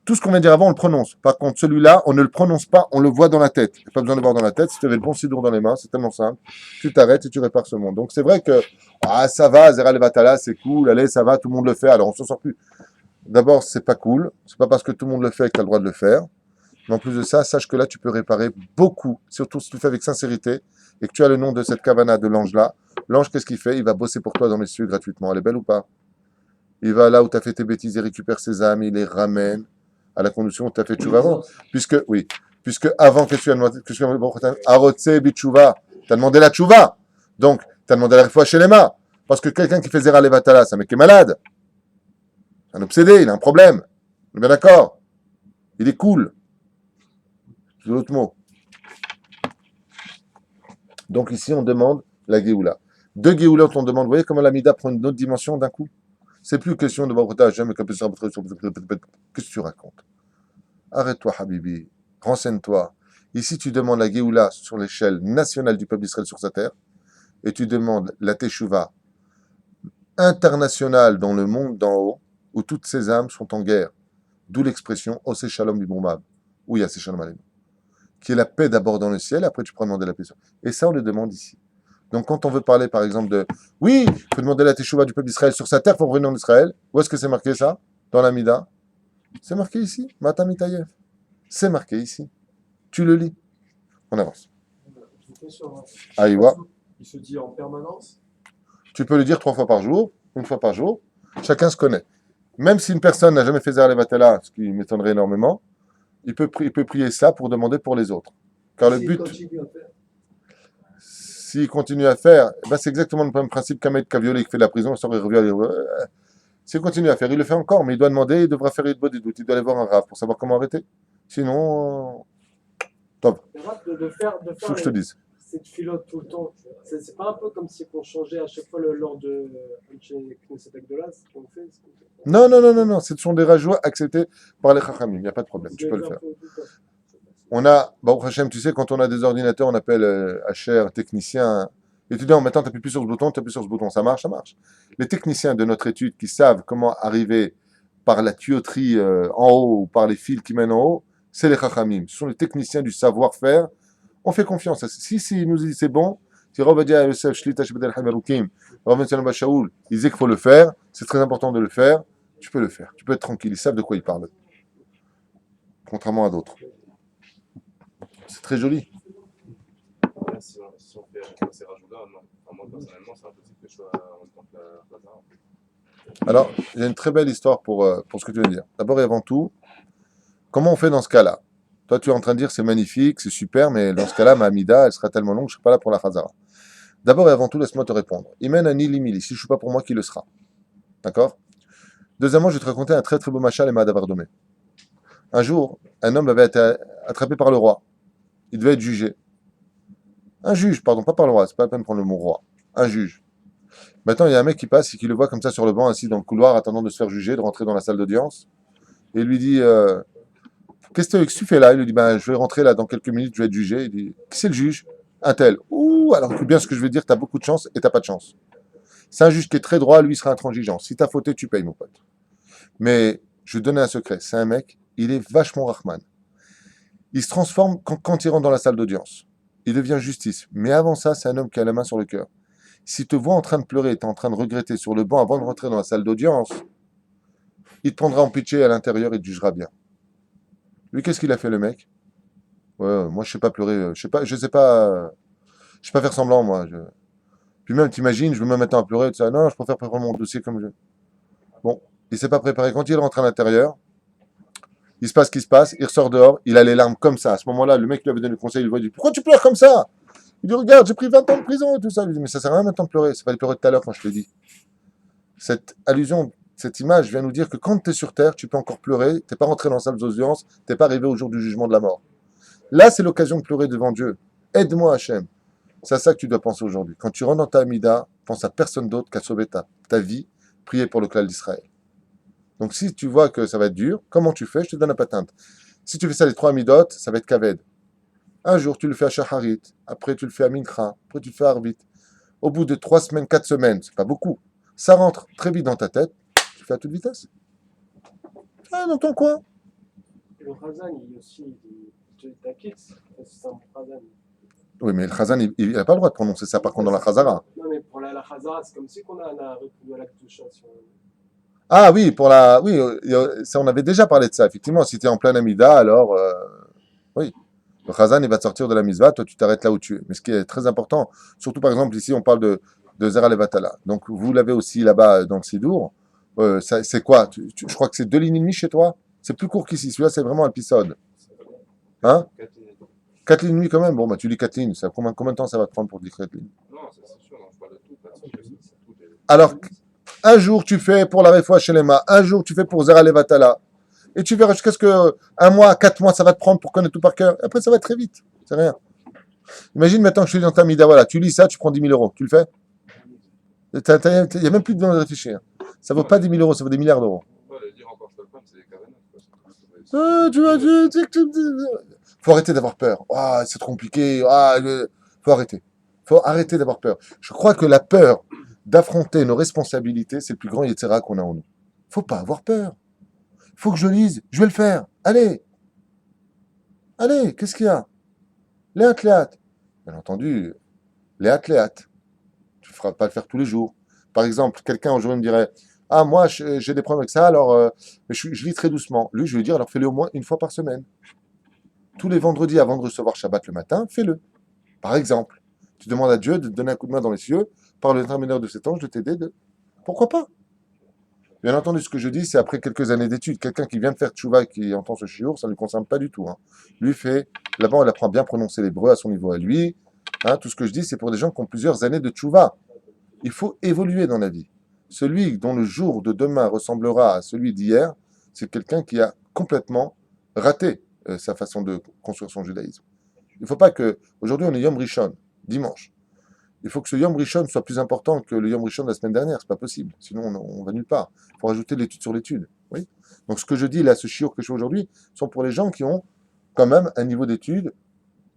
tout ce qu'on vient de dire avant, on le prononce. Par contre, celui-là, on ne le prononce pas, on le voit dans la tête. Il n'y a pas besoin de le voir dans la tête. Si tu avais le bon sidour dans les mains, c'est tellement simple. Tu t'arrêtes et tu répares ce monde. Donc c'est vrai que, ça va, Zera Levatala, c'est cool, allez, ça va, tout le monde le fait, alors on s'en sort plus. D'abord, c'est pas cool. C'est pas parce que tout le monde le fait que tu as le droit de le faire. Mais en plus de ça, sache que là, tu peux réparer beaucoup, surtout si tu le fais avec sincérité et que tu as le nom de cette kavana de l'ange-là. L'ange, qu'est-ce qu'il fait? Il va bosser pour toi dans les cieux gratuitement. Elle est belle ou pas? Il va là où tu as fait tes bêtises, il récupère ses âmes, il les ramène à la condition où tu as fait tchouva avant. Puisque avant, qu'est-ce que tu as demandé? Arotse bitchouva. Tu as demandé la tchouva. Donc, tu as demandé la fois chez les mains. Parce que quelqu'un qui fait Zera Levatala, c'est un mec qui est malade. Un obsédé, il a un problème. On est bien d'accord? Il est cool. C'est l'autre mot. Donc ici, on demande la Géoula. De Géoula, on demande, vous voyez comment la Mida prend une autre dimension d'un coup? C'est plus question de voir jamais comme ça. Qu'est-ce que tu racontes? Arrête-toi, Habibi. Renseigne-toi. Ici, tu demandes la Géoula sur l'échelle nationale du peuple d'Israël sur sa terre. Et tu demandes la Teshuvah internationale dans le monde d'en haut, où toutes ces âmes sont en guerre. D'où l'expression Ose Shalom Bimumab, ou Yase Shalom Aleinu, qui est la paix d'abord dans le ciel, après tu pourras demander la paix. Et ça, on le demande ici. Donc quand on veut parler, par exemple, de oui, il faut demander la Teshuvah du peuple d'Israël sur sa terre pour revenir en Israël, où est-ce que c'est marqué ça? Dans la Mida? C'est marqué ici, Matam Itayev. C'est marqué ici. Tu le lis. On avance. Aïwa. Il se dit en permanence. Tu peux le dire 3 fois par jour, une fois par jour. Chacun se connaît. Même si une personne n'a jamais fait Zera Levatala, ce qui m'étonnerait énormément, il peut prier ça pour demander pour les autres. Car le but, s'il continue à faire, c'est exactement le même principe qu'un mec qui a violé, qui fait de la prison, il sort et revient. S'il continue à faire, il le fait encore, mais il doit demander, il devra faire une bonne doute, il doit aller voir un rave pour savoir comment arrêter. Sinon, top. De faire Faut que je te dise. cette filote tout le temps. C'est pas un peu comme si on changeait à chaque fois l'ordre de Knesset Agdola, ce qu'on fait, Non, ce sont des rajouts acceptés par les Chachamim, il n'y a pas de problème, tu peux le faire. On a, Baruch Hashem, tu sais, quand on a des ordinateurs, on appelle Hacher, technicien, étudiant, maintenant tu n'appuies plus sur ce bouton, tu appuies sur ce bouton, ça marche, ça marche. Les techniciens de notre étude qui savent comment arriver par la tuyauterie en haut ou par les fils qui mènent en haut, c'est les Chachamim. Ce sont les techniciens du savoir-faire. On fait confiance. Si il nous dit c'est bon, si Rovadia Yosef Shlita Shebedel Hamerukim, Rav Tzalom Shaoul, il disait qu'il faut le faire, c'est très important de le faire, tu peux le faire. Tu peux être tranquille, ils savent de quoi ils parlent. Contrairement à d'autres. C'est très joli. Si on fait ces rajouts-là, non. Enfin, moi, personnellement, c'est impossible que je sois en même temps que la Hazara. Alors, il y a une très belle histoire pour ce que tu veux dire. D'abord et avant tout, comment on fait dans ce cas-là? Toi, tu es en train de dire c'est magnifique, c'est super, mais dans ce cas-là, ma Amida, elle sera tellement longue, je ne serai pas là pour la Khazara. D'abord et avant tout, laisse-moi te répondre. Imen ani limili, si je ne suis pas pour moi, qui le sera? D'accord? Deuxièmement, je vais te raconter un très très beau machal et Madavardomé. Un jour, un homme avait été attrapé par le roi. Il devait être jugé. Un juge, pardon, pas par le roi, c'est pas la peine de prendre le mot roi. Un juge. Maintenant, il y a un mec qui passe et qui le voit comme ça sur le banc, assis dans le couloir, attendant de se faire juger, de rentrer dans la salle d'audience. Et il lui dit qu'est-ce que tu fais là? Il lui dit ben, je vais rentrer là dans quelques minutes, je vais être jugé. Il dit qui c'est le juge? Un tel. Ouh, alors écoute bien ce que je vais dire, tu as beaucoup de chance et tu pas de chance. C'est un juge qui est très droit, lui il sera intransigeant. Si tu as fauté, tu payes, mon pote. Mais je vais te donner un secret c'est un mec, il est vachement Rahman. Il se transforme quand il rentre dans la salle d'audience. Il devient justice. Mais avant ça, c'est un homme qui a la main sur le cœur. S'il te voit en train de pleurer, tu es en train de regretter sur le banc avant de rentrer dans la salle d'audience, il te prendra en pitié à l'intérieur et te jugera bien. Lui, qu'est-ce qu'il a fait, le mec? Ouais, moi, je sais pas pleurer. Je sais pas faire semblant, moi. Puis même, t'imagines, je veux me mettre à pleurer, tout ça. Non, je préfère préparer mon dossier comme je. Bon, il s'est pas préparé. Quand il rentre à l'intérieur, il se passe ce qui se passe, il ressort dehors, il a les larmes comme ça. À ce moment-là, le mec qui lui avait donné le conseil, il le voit, il dit pourquoi tu pleures comme ça? Il dit regarde, j'ai pris 20 ans de prison et tout ça. Il dit mais ça sert à rien maintenant de pleurer. C'est pas de pleurer tout à l'heure quand je te l'ai dit. Cette allusion, cette image vient nous dire que quand tu es sur terre, tu peux encore pleurer. T'es pas rentré dans la salle d'audience, t'es pas arrivé au jour du jugement de la mort. Là, c'est l'occasion de pleurer devant Dieu. Aide-moi, Hachem. C'est à ça que tu dois penser aujourd'hui. Quand tu rentres dans ta Amida, pense à personne d'autre qu'à sauver ta vie, prier pour le clan d'Israël. Donc si tu vois que ça va être dur, comment tu fais? Je te donne la patente. Si tu fais ça les 3 Amidot, ça va être Kaved. Un jour, tu le fais à Shacharit, après tu le fais à Mincha, après tu le fais à Arvit. Au bout de 3 semaines, 4 semaines, c'est pas beaucoup, ça rentre très vite dans ta tête, tu fais à toute vitesse. Ah, dans ton coin. Le Khazan, il est aussi t'inquiète, c'est un Khazan. Oui, mais le Khazan, il n'a pas le droit de prononcer ça par contre dans la Khazara. Non, mais pour la Khazara, c'est comme si on a répondu à la Kedusha. Ah oui, oui, ça, on avait déjà parlé de ça. Effectivement, si tu es en plein Amida, alors oui, le Khazan, il va te sortir de la Misva, toi tu t'arrêtes là où tu es. Mais ce qui est très important, surtout par exemple ici, on parle de Zera Levatala. Donc vous l'avez aussi là-bas dans le Sidour. C'est quoi je crois que c'est 2 lignes et demie chez toi. C'est plus court qu'ici. Celui-là, c'est vraiment un épisode. Hein? 4 lignes et demie quand même. Bon, bah tu lis 4 lignes. Combien de temps ça va te prendre pour dire 4 lignes? Non, c'est sûr, non, je parle de tout. Parce que tout est... Alors, un jour tu fais pour la Refoua Shelema, un jour tu fais pour Zera Levatala. Et tu verras jusqu'à ce que 1 mois, 4 mois, ça va te prendre pour connaître tout par cœur. Après, ça va très vite. C'est rien. Imagine maintenant que je suis dans ta mida, voilà, tu lis ça, tu prends 10 000 euros. Tu le fais? Il n'y a même plus besoin de réfléchir. Ça ne vaut pas 10 000 euros, ça vaut des milliards d'euros. On va le dire encore, c'est des cavanats. Faut arrêter d'avoir peur. Ah, c'est trop compliqué. Faut arrêter. Faut arrêter d'avoir peur. Je crois que la peur d'affronter nos responsabilités, c'est le plus grand Yetzera qu'on a en nous. Faut pas avoir peur. Faut que je lise, je vais le faire. Allez, qu'est-ce qu'il y a? Léat. Bien entendu, Léat. Tu ne feras pas le faire tous les jours. Par exemple, quelqu'un aujourd'hui me dirait ah, moi, j'ai des problèmes avec ça, alors je lis très doucement. Lui, je vais lui dire alors fais-le au moins une fois par semaine. Tous les vendredis avant de recevoir Shabbat le matin, fais-le. Par exemple, tu demandes à Dieu de te donner un coup de main dans les cieux, par l'intermédiaire de cet ange, de t'aider. Pourquoi pas? Bien entendu, ce que je dis, c'est après quelques années d'études. Quelqu'un qui vient de faire tchouva et qui entend ce chiour, ça ne lui concerne pas du tout. Hein. Lui fait, là-bas, on apprend bien à prononcer l'hébreu à son niveau à lui. Hein, tout ce que je dis, c'est pour des gens qui ont plusieurs années de tchouva. Il faut évoluer dans la vie. Celui dont le jour de demain ressemblera à celui d'hier, c'est quelqu'un qui a complètement raté sa façon de construire son judaïsme. Il ne faut pas que... Aujourd'hui, on est Yom Rishon. dimanche. Il faut que ce Yom Rishon soit plus important que le Yom Rishon de la semaine dernière. C'est pas possible. Sinon, on va nulle part. Il faut rajouter l'étude sur l'étude. Oui. Donc, ce que je dis là, ce shiur que je fais aujourd'hui, sont pour les gens qui ont quand même un niveau d'étude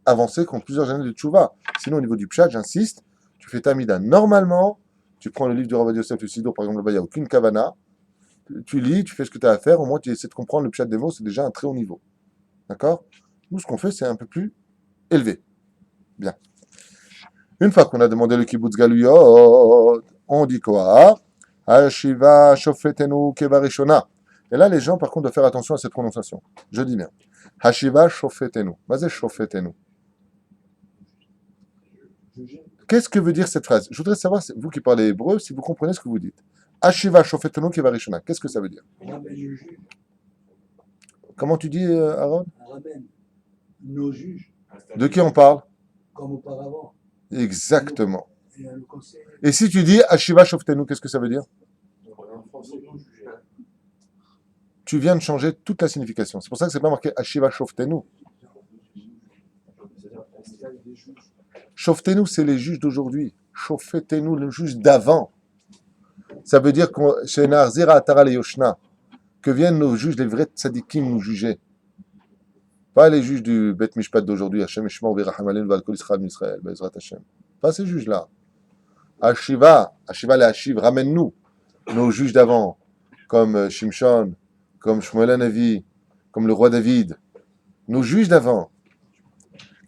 avancé, qui ont plusieurs années de tchouva. Sinon, au niveau du pshat, j'insiste, tu fais ta mida. Normalement, tu prends le livre du Rav Yosef Sidour, par exemple, là-bas, il n'y a aucune kavana. Tu lis, tu fais ce que tu as à faire. Au moins, tu essaies de comprendre le pshat des mots. C'est déjà un très haut niveau. D'accord? Nous, ce qu'on fait, c'est un peu plus élevé. Bien. Une fois qu'on a demandé le kibbutz galuyot, on dit quoi? Hashiva shofetenu kevarishona. Et là, les gens, par contre, doivent faire attention à cette prononciation. Je dis bien. Hashiva shofetenu. Vas-y, shofetenu. Qu'est-ce que veut dire cette phrase? Je voudrais savoir, vous qui parlez hébreu, si vous comprenez ce que vous dites. Hashiva shofetenu kevarishona. Qu'est-ce que ça veut dire? Ramène le juge. Comment tu dis, Aaron? Ramène nos juges, De qui on parle? comme auparavant. Exactement. Et le conseil. Et si tu dis Hashiva shoftenu, qu'est-ce que ça veut dire? En français, non jugé. Tu viens de changer toute la signification. C'est pour ça que c'est pas marqué Hashiva shoftenu. C'est-à-dire qu'il y a des juges. Shoftenu, c'est les juges d'aujourd'hui. Shofetenu, le juge d'avant. Ça veut dire que chez Narzira Atara le Yoshna, que viennent nos juges, les vrais tzadikim, nous juger. Pas les juges du Bet Mishpat d'aujourd'hui, Hashem Eshma Viracham Aleinu Val Kol Israël Misraël, Bezrat Hashem. Pas ces juges-là. Hashiva les Hashiv, ramène-nous nos juges d'avant, comme Shimshon, comme Shmuel Hanavi, comme le roi David. Nos juges d'avant.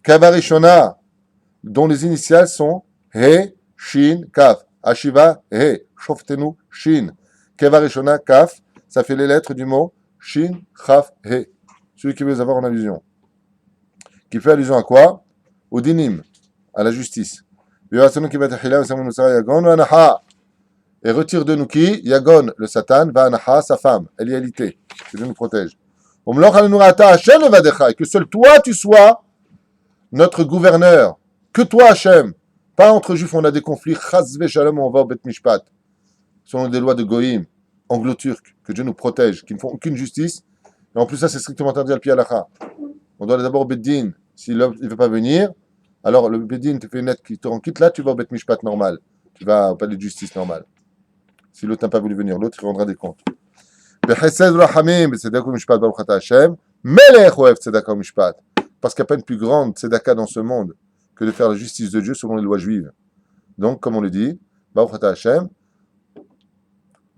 Kavarishona, dont les initiales sont He, Shin, Kaf. Hashiva, He, Shoftenu, Shin. Kavarishona, Kaf, ça fait les lettres du mot Shin, Chaf, He. Celui qui veut les avoir en allusion. Qui fait allusion à quoi? Au dinim, à la justice. Et retire de nous qui? Yagon, le Satan, va anaha, sa femme, Elialité, que Dieu nous protège. Et que seul toi tu sois notre gouverneur. Que toi, Hachem. Pas entre juifs, on a des conflits. Chazve shalom, on va au Bet Mishpat. Selon des lois de Goïm, anglo-turcs, que Dieu nous protège, qui ne font aucune justice. Et en plus, ça, c'est strictement interdit à l'Pialacha. On doit aller d'abord au Beddin. Si l'homme ne veut pas venir, alors le Beddin te fait une lettre qui te rend quitte là, tu vas au Bet Mishpat normal. Tu vas au palais de justice normal. Si l'autre n'a pas voulu venir, l'autre, il rendra des comptes. Parce qu'il n'y a pas une plus grande tzedaka dans ce monde que de faire la justice de Dieu selon les lois juives. Donc, comme on le dit, Baruch Ata Hashem,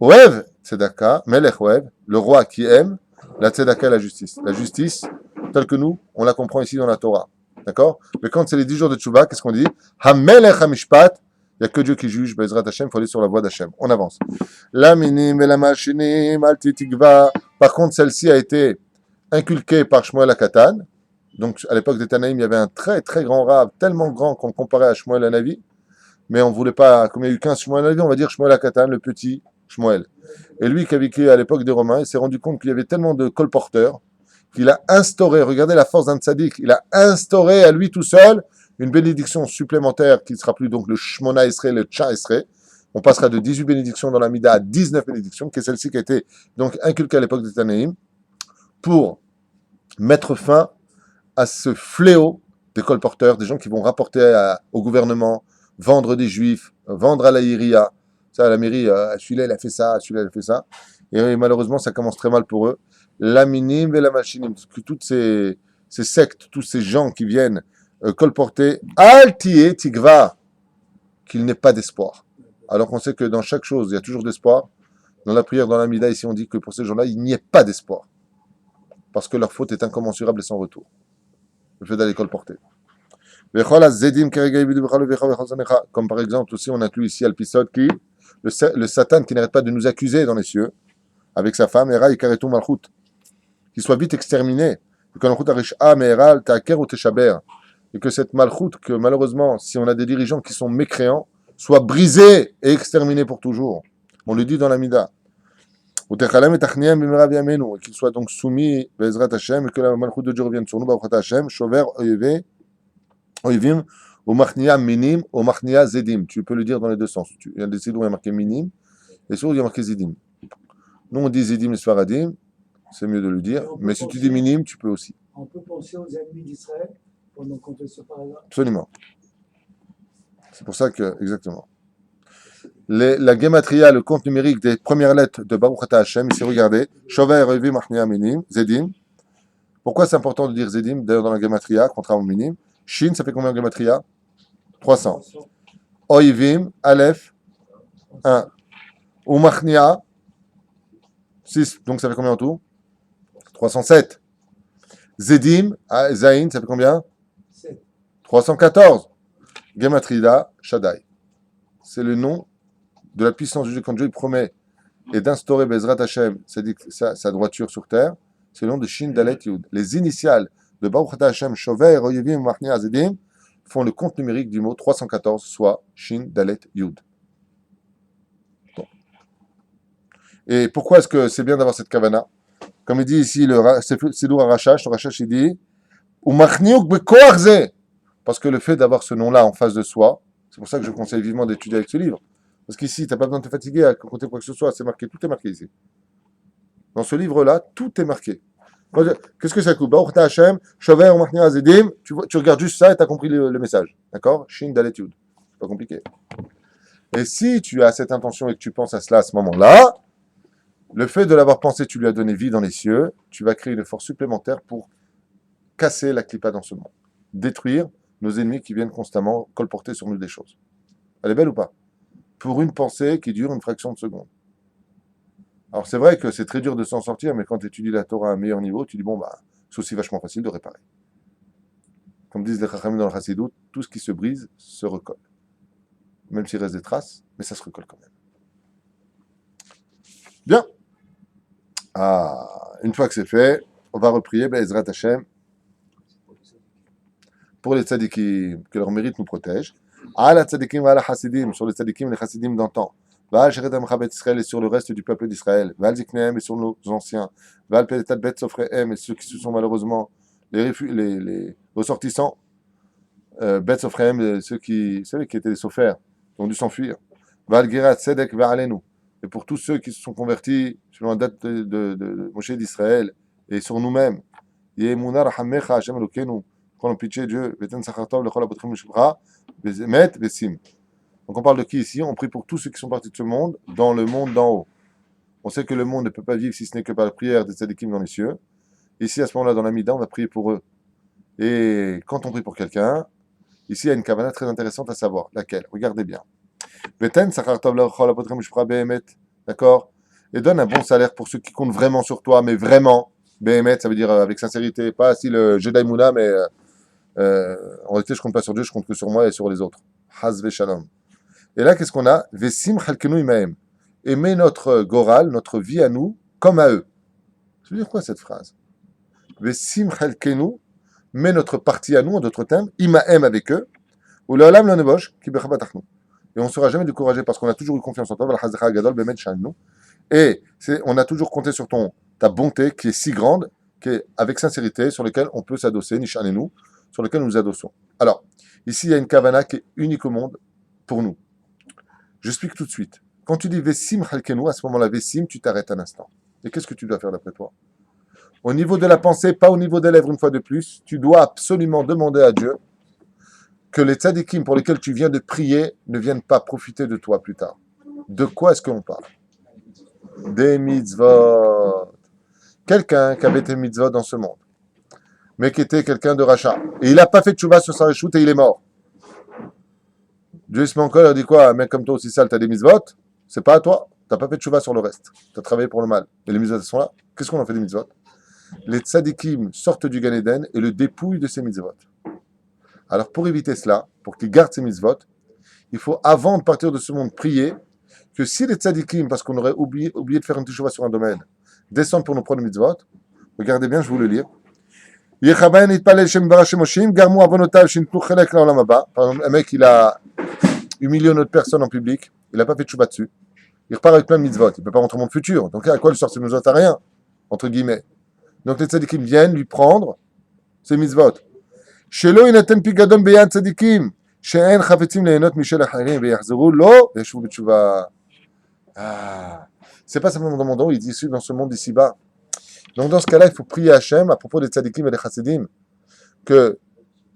Oev tzedaka, Melech Oev, le roi qui aime la tzedaka et la justice. La justice, telle que nous, on la comprend ici dans la Torah. D'accord? Mais quand c'est les 10 jours de Tchouva, qu'est-ce qu'on dit? Ha-melech ha-mishpat, il n'y a que Dieu qui juge, Bezrat Hashem, il faut aller sur la voie d'Hashem. On avance. La minim et la machinim, altitikva. Par contre, celle-ci a été inculquée par Shmuel HaKatan. Donc, à l'époque des Tanaïm, il y avait un très très grand rave, tellement grand qu'on le comparait à Shmuel Hanavi. Mais on ne voulait pas, comme il y a eu 15 Shmuel Hanavi, on va dire Shmuel HaKatan, le petit Shmuel. Et lui qui a vécu à l'époque des Romains, il s'est rendu compte qu'il y avait tellement de colporteurs qu'il a instauré, regardez la force d'un tzaddik, il a instauré à lui tout seul une bénédiction supplémentaire qui ne sera plus donc le Shmona Esrei, le Tcha Esrei. On passera de 18 bénédictions dans la Mida à 19 bénédictions, qui est celle-ci qui a été donc inculquée à l'époque des Tanaïm, pour mettre fin à ce fléau des colporteurs, des gens qui vont rapporter au gouvernement, vendre des juifs, vendre à la Iria, ça à la mairie, celui-là il a fait ça, celui-là il a fait ça, et malheureusement ça commence très mal pour eux. La minim et la machinim, que toutes ces sectes, tous ces gens qui viennent colporter, altier tigva, qu'il n'ait pas d'espoir. Alors qu'on sait que dans chaque chose, il y a toujours d'espoir. Dans la prière, dans la mida, ici on dit que pour ces gens-là, il n'y ait pas d'espoir. Parce que leur faute est incommensurable et sans retour. Le fait d'aller colporter. Comme par exemple, aussi on inclut ici Alpisod qui, le Satan qui n'arrête pas de nous accuser dans les cieux, avec sa femme, Era et Karetou Malchut, qu'il soit vite exterminé. Et que cette Malchut, que malheureusement, si on a des dirigeants qui sont mécréants, soit brisée et exterminée pour toujours. On le dit dans la Mida. Et qu'il soit donc soumis, Bezrat Hashem, et que la Malchut de Dieu revienne sur nous, Baruch Hashem, Shover Oivim, ou Machnia Minim, ou Machnia Zedim. Tu peux le dire dans les deux sens. Il y a des sites où il y a marqué Minim, et sur où il y a marqué Zedim. Nous, on dit Zedim les Sfaradim, c'est mieux de le dire, mais si tu dis Minim, tu peux aussi. On peut penser aux ennemis d'Israël pendant qu'on fait ce paragraphe. Absolument. C'est pour ça que, exactement. La gematria, le compte numérique des premières lettres de Baruch Ata Hashem, ici regardez, Shover, Revi, Machnia, Minim, Zedim. Pourquoi c'est important de dire Zedim, d'ailleurs dans la gematria, contrairement au Minim? Shin, ça fait combien en gematria? 300. Oivim, Aleph, 1. Ou Machnia, 6. Donc ça fait combien en tout? 307. Zedim, Zain, ça fait combien? 7. 314. Gematria, Shaddai. C'est le nom de la puissance de Dieu. Quand Dieu promet et d'instaurer Bezrat Hashem, sa droiture sur terre, c'est le nom de Shin Dalet Yud. Les initiales de Baruch Ata Hashem, Shover, Royevim, Machnia, Zedim, font le compte numérique du mot 314, soit Shin Dalet Yud. Bon. Et pourquoi est-ce que c'est bien d'avoir cette kavana? Comme il dit ici, c'est lourd à Rachash, le Rachash il dit, ou Machniuk Bekoarze, parce que le fait d'avoir ce nom-là en face de soi, c'est pour ça que je conseille vivement d'étudier avec ce livre. Parce qu'ici, tu n'as pas besoin de te fatiguer à compter quoi que ce soit, c'est marqué, tout est marqué ici. Dans ce livre-là, tout est marqué. Qu'est-ce que ça coupe? Baruch Ata Hashem, Shover Machnia Zedim, tu regardes juste ça et tu as compris le message. D'accord? Shin Dalet Yud. C'est pas compliqué. Et si tu as cette intention et que tu penses à cela à ce moment-là, le fait de l'avoir pensé, tu lui as donné vie dans les cieux, tu vas créer une force supplémentaire pour casser la clipa dans ce monde. Détruire nos ennemis qui viennent constamment colporter sur nous des choses. Elle est belle ou pas? Pour une pensée qui dure une fraction de seconde. Alors c'est vrai que c'est très dur de s'en sortir, mais quand tu étudies la Torah à un meilleur niveau, tu dis bon bah c'est aussi vachement facile de réparer. Comme disent les Chachamim dans le Chassidut, tout ce qui se brise se recolle. Même s'il reste des traces, mais ça se recolle quand même. Bien. Une fois que c'est fait, on va reprier Be'ezrat Hashem pour les tzadikim, que leur mérite nous protège. Ala tzadikim wa ala chassidim, sur les tzadikim et les chassidim d'antan. Val Sheretam Chabet Israël et sur le reste du peuple d'Israël. Val Ziknehem et sur nos anciens. Val Peletat Bet Sofrehem et ceux qui se sont malheureusement les ressortissants. Bet Sofrehem, ceux qui étaient les Sofers, qui ont dû s'enfuir. Val Gerat Sedek Ve'alenu. Et pour tous ceux qui se sont convertis selon la date de Moshe d'Israël et sur nous-mêmes. Yehemuna Rahamecha Hashem Elokenu. Qu'on a pitié Dieu. Veten Sachartov Lechol Apotrim Meshubra. Met Vesim. Donc on parle de qui ici? On prie pour tous ceux qui sont partis de ce monde, dans le monde d'en haut. On sait que le monde ne peut pas vivre si ce n'est que par la prière des tzadikim dans les cieux. Ici, à ce moment-là, dans la Mida, on va prier pour eux. Et quand on prie pour quelqu'un, ici, il y a une kavana très intéressante à savoir. Laquelle? Regardez bien. Veten sachar tov lechol apotrim mishpra behemet. D'accord? Et donne un bon salaire pour ceux qui comptent vraiment sur toi, mais vraiment. Behemet, ça veut dire avec sincérité. Pas si le Jedi Mouna, mais en réalité, je compte pas sur Dieu, je compte que sur moi et sur les autres. Haz ve shalom. Et là, qu'est-ce qu'on a? Vesim chalkenu imahem. Aimer notre goral, notre vie à nous, comme à eux. Ça veut dire quoi cette phrase? Vesim chalkenu, mets notre partie à nous, en d'autres termes, imahem avec eux, ou l'olam le nebosh, qui bechabatachnu. Et on ne sera jamais découragé parce qu'on a toujours eu confiance en toi, et on a toujours compté sur ta bonté qui est si grande, qui est avec sincérité, sur laquelle on peut s'adosser, nishanenu, sur laquelle nous nous adossons. Alors, ici, il y a une kavana qui est unique au monde pour nous. J'explique tout de suite. Quand tu dis Vesim Halkenu, à ce moment-là, Vesim, tu t'arrêtes un instant. Et qu'est-ce que tu dois faire d'après toi? Au niveau de la pensée, pas au niveau des lèvres, une fois de plus, tu dois absolument demander à Dieu que les tzadikim pour lesquels tu viens de prier ne viennent pas profiter de toi plus tard. De quoi est-ce qu'on parle? Des mitzvot. Quelqu'un qui avait été mitzvot dans ce monde, mais qui était quelqu'un de rachat. Et il n'a pas fait de tchouva sur sa réchoute et il est mort. Dieu se met encore, il dit quoi? Un mec comme toi aussi sale, t'as des mitzvot? C'est pas à toi. T'as pas fait de tchouva sur le reste. T'as travaillé pour le mal. Et les mitzvot sont là. Qu'est-ce qu'on en fait des mitzvot? Les tzadikim sortent du Gan Eden et le dépouillent de ses mitzvot. Alors pour éviter cela, pour qu'il garde ses mitzvot, il faut avant de partir de ce monde prier que si les tzadikim, parce qu'on aurait oublié de faire une tchouva sur un domaine, descendent pour nous prendre les mitzvot, regardez bien, je vais vous le lire. Par exemple, un mec, il a humilié une autre personne en public, il n'a pas fait de tchouba dessus, il repart avec plein de mitzvot, il ne peut pas rentrer au monde futur, donc à quoi lui sort ses mitzvot? À rien, entre guillemets. Donc les tzadikim viennent lui prendre ses mitzvot. Shelo inatem pigadon beyad tzadikim, she'en chafetzim lehenot mishel acharim veyachzeru lo yeshuv b'tshuva. C'est pas simplement dans mon don, il dit dans ce monde d'ici-bas. Donc dans ce cas-là, il faut prier Hachem à propos des tzadikim et des chassidim que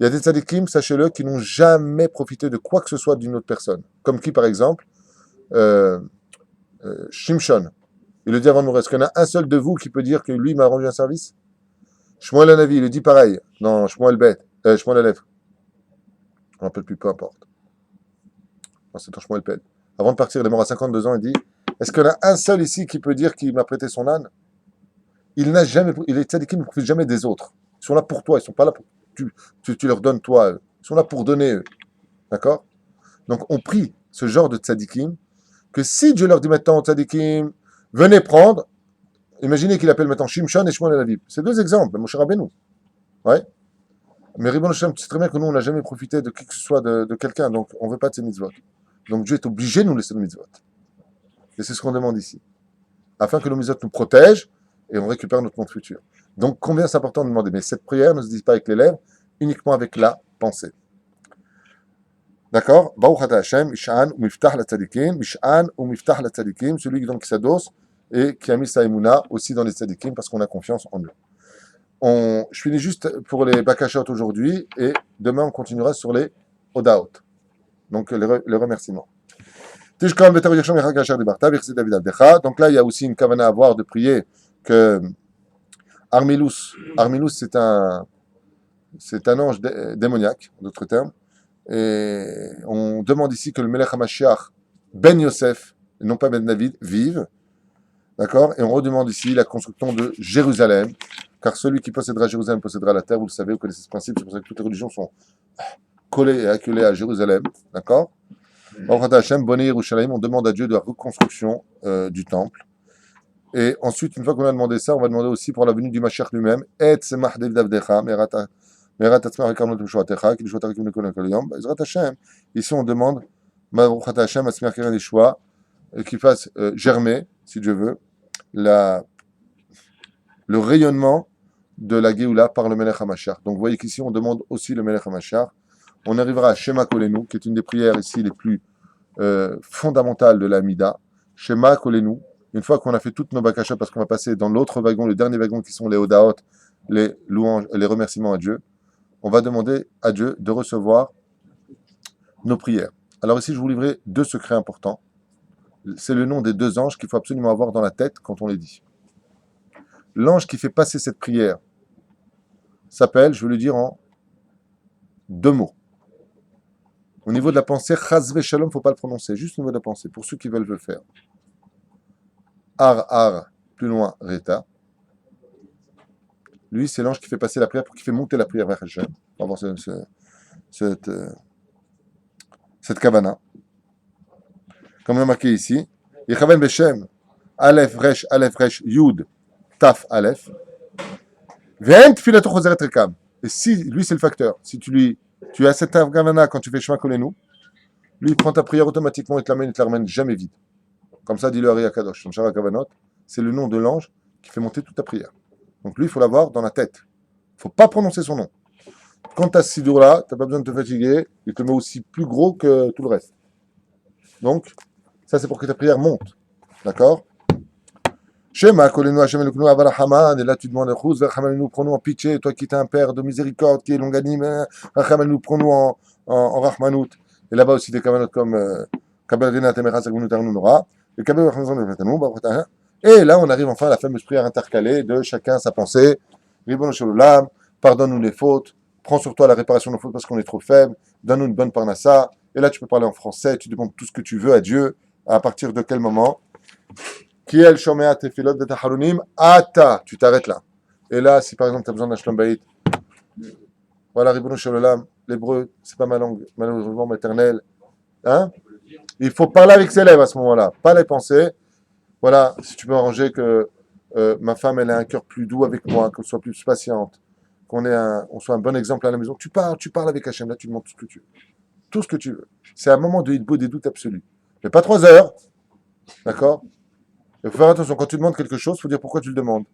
Il y a des tzadikim, sachez-le, qui n'ont jamais profité de quoi que ce soit d'une autre personne. Comme qui, par exemple, euh, Shimshon. Il le dit avant de mourir. Est-ce qu'il y en a un seul de vous qui peut dire que lui m'a rendu un service? Shmuel Hanavi, il le dit pareil. Non, Shmuel Aleph. Je ne me rappelle plus, peu importe. Non, c'est ton Shmuel Ped. Avant de partir, il est mort à 52 ans, il dit, est-ce qu'il y en a un seul ici qui peut dire qu'il m'a prêté son âne? Il n'a jamais, il est tzadikim, ne profite jamais des autres. Ils sont là pour toi, ils ne sont pas là pour tu leur donnes toi. Ils sont là pour donner eux. D'accord? Donc on prie ce genre de tzadikim que si Dieu leur dit maintenant tzadikim, venez prendre, imaginez qu'il appelle maintenant Shimshon et Shmuel Hanavi. C'est deux exemples, mon cher Rabbeinu. Ouais. Mais Ribbon Hashem, tu sais très bien que nous, on n'a jamais profité de qui que ce soit de quelqu'un, donc on ne veut pas de ces mitzvot. Donc Dieu est obligé de nous laisser nos mitzvot. Et c'est ce qu'on demande ici. Afin que nos mitzvot nous protègent et on récupère notre monde futur. Donc combien c'est important de demander. Mais cette prière ne se dit pas avec les lèvres, uniquement avec la pensée. D'accord? Baruch Ata Hashem, Mish'an ou Miftah la tzadikim, Mish'an ou Miftah la tzadikim, celui donc qui s'adosse et qui a mis sa émouna aussi dans les tzadikim parce qu'on a confiance en eux. Je finis juste pour les bakashot aujourd'hui et demain on continuera sur les odaot. Donc les remerciements. Donc là il y a aussi une kavana à avoir de prier que Armilus c'est un ange démoniaque, d'autres termes. Et on demande ici que le Melech HaMashiach, Ben Yosef, et non pas Ben David, vive. D'accord? Et on redemande ici la construction de Jérusalem, car celui qui possédera Jérusalem possédera la terre, vous le savez, vous connaissez ce principe, c'est pour ça que toutes les religions sont collées et acculées à Jérusalem. D'accord? Baruch Hashem, Bonne Yerushalayim, on demande à Dieu de la reconstruction du temple. Et ensuite, une fois qu'on a demandé ça, on va demander aussi pour la venue du Mashiach lui-même, Et Semach Devdavdecha, ici on demande qu'il fasse germer, si Dieu veut, le rayonnement de la Géoula par le Melech HaMashiach. Donc vous voyez qu'ici on demande aussi le Melech HaMashiach. On arrivera à Shema Kolenu, qui est une des prières ici les plus fondamentales de la Mida. Shema Kolenu, une fois qu'on a fait toutes nos bakashot, parce qu'on va passer dans l'autre wagon, le dernier wagon qui sont les Odaot, les louanges, les remerciements à Dieu. On va demander à Dieu de recevoir nos prières. Alors ici, je vais vous livrer deux secrets importants. C'est le nom des deux anges qu'il faut absolument avoir dans la tête quand on les dit. L'ange qui fait passer cette prière s'appelle, je vais le dire en deux mots. Au niveau de la pensée, Chazve Shalom, il ne faut pas le prononcer, juste au niveau de la pensée, pour ceux qui veulent le faire. Ar, plus loin, Reta. Lui, c'est l'ange qui fait passer la prière pour qu'il fait monter la prière vers Hachem. On va voir cette kavana. Comme on a marqué ici. Yechaven Beshem, Aleph Resh, Yud, Taf, Aleph. V'en tfilato chozeret rekam. Et si, lui, c'est le facteur. Si tu as cette kavana quand tu fais Shema Kolenu, lui, il prend ta prière automatiquement et te la ramène jamais vide. Comme ça, dit le Ari Akadosh. Son Shara Kavanot, c'est le nom de l'ange qui fait monter toute ta prière. Donc lui, il faut l'avoir dans la tête. Il ne faut pas prononcer son nom. Quand tu as ce sidour-là, tu n'as pas besoin de te fatiguer. Il te met aussi plus gros que tout le reste. Donc, ça c'est pour que ta prière monte. D'accord? Shema, Kolenu, Hashem, Elokeinu, Avarahaman. Et là, tu demandes, Chuz, Verchamalenu, prends-nous en pitié. Toi qui es un père de miséricorde, qui est longanime, Rachamalenu, prends-nous en Rahmanout. Et là-bas aussi des kavanot comme Kabel Rina, Temera, Sagunu, Tarnu, Nora. Et Kabel Rachmazon, Vetanu, Baruch. Et là, on arrive enfin à la fameuse prière intercalée de chacun sa pensée. Ribono Shalom, pardonne-nous les fautes, prends sur toi la réparation de nos fautes parce qu'on est trop faible, donne-nous une bonne parnassa. Et là, tu peux parler en français, tu demandes tout ce que tu veux à Dieu. À partir de quel moment? Kiel Shomea Tefilot de Taharunim, Ata, tu t'arrêtes là. Et là, si par exemple tu as besoin d'un Shalom Bayit, voilà, Ribono Shalom, l'hébreu, c'est pas ma langue, malheureusement maternelle. Hein? Il faut parler avec ses lèvres à ce moment-là, pas les pensées. Voilà, si tu peux arranger que ma femme elle ait un cœur plus doux avec moi, qu'elle soit plus patiente, on soit un bon exemple à la maison. Tu parles avec Hachem, là tu demandes tout ce que tu veux. Tout ce que tu veux. C'est un moment de hitbo des doutes absolus. Mais pas 3 heures. D'accord? Il faut faire attention, quand tu demandes quelque chose, il faut dire pourquoi tu le demandes.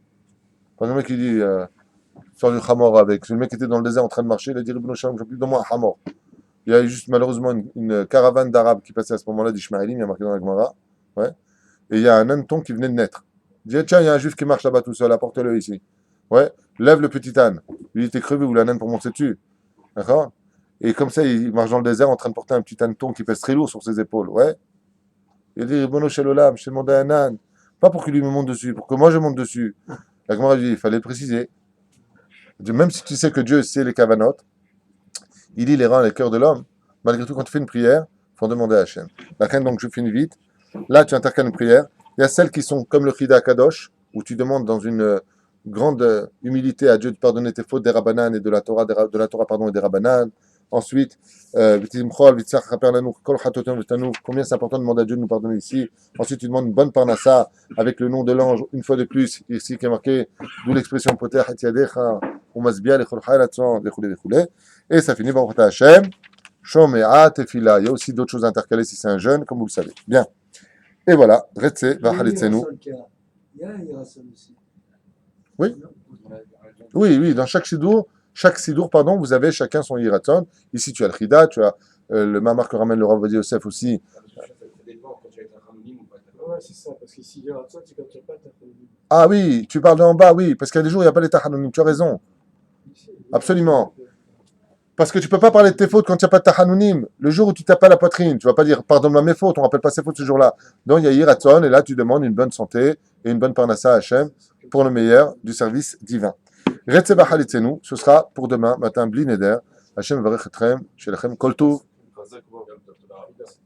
Par exemple, le mec qui dit sort du hamor avec. Le mec qui était dans le désert en train de marcher, il a dit Ribono Shalom, j'ai plus de moi un hamor. Il y a eu juste malheureusement une caravane d'Arabes qui passait à ce moment-là d'Ishmaélim, il y a marqué dans la Gemara. Ouais. Et il y a un hanneton qui venait de naître. Il dit tiens, il y a un juif qui marche là-bas tout seul, apporte-le ici. Ouais, lève le petit âne. Lui, il était crevé ou l'âne pour monter dessus. D'accord? Et comme ça, il marche dans le désert en train de porter un petit hanneton qui pèse très lourd sur ses épaules. Ouais. Il dit, Bono Shalolam, je t'ai demandé un âne. Pas pour que lui me monte dessus, pour que moi je monte dessus. La Gemara dit, il fallait le préciser. Même si tu sais que Dieu sait les kavanotes, il lit les reins et les cœurs de l'homme. Malgré tout, quand tu fais une prière, il faut en demander à Hachem. La reine, donc je finis vite. Là, tu intercales une prière. Il y a celles qui sont comme le Chida Kadosh, où tu demandes dans une grande humilité à Dieu de pardonner tes fautes des Rabbanan et de la Torah, pardon, et des Rabbanan. Ensuite, combien c'est important de demander à Dieu de nous pardonner ici. Ensuite, tu demandes une bonne parnassa avec le nom de l'ange, une fois de plus, ici qui est marqué, d'où l'expression Poter Hatiadecha, ou Masbia, Lechol Chayratzon, et ça finit par Hashem, Shomea, Tefila. Il y a aussi d'autres choses intercalées si c'est un jeune, comme vous le savez. Bien. Et voilà, Retse, Vachalitzenu. Il y a un Hirasol aussi. Oui. Non. Oui, dans chaque sidour, pardon, vous avez chacun son Yiraton. Ici, tu as le Chida, tu as le Mamar que ramène le Rav Ovadia Yosef aussi. Ça dépend quand tu as été anonyme ou pas. Ouais, c'est ça, parce qu'ici, il y a ça, c'est quand il n'y a pas ta famille. Ah oui, tu parles d'en bas, oui, parce qu'il y a des jours où il n'y a pas les Tahanonim, tu as raison. Absolument. Parce que tu ne peux pas parler de tes fautes quand il n'y a pas de Tahanonim. Le jour où tu tapes à la poitrine, tu ne vas pas dire pardonne-moi mes fautes, on ne rappelle pas ses fautes ce jour-là. Donc il y a Yiraton, et là tu demandes une bonne santé et une bonne parnassa à Hachem pour le meilleur du service divin. Retse Bachalitzenu, ce sera pour demain matin, Bli Neder. Hachem Varech Etrem, Shelachem Kol Tov. Chazak, Baruch, Dr. Arabidas.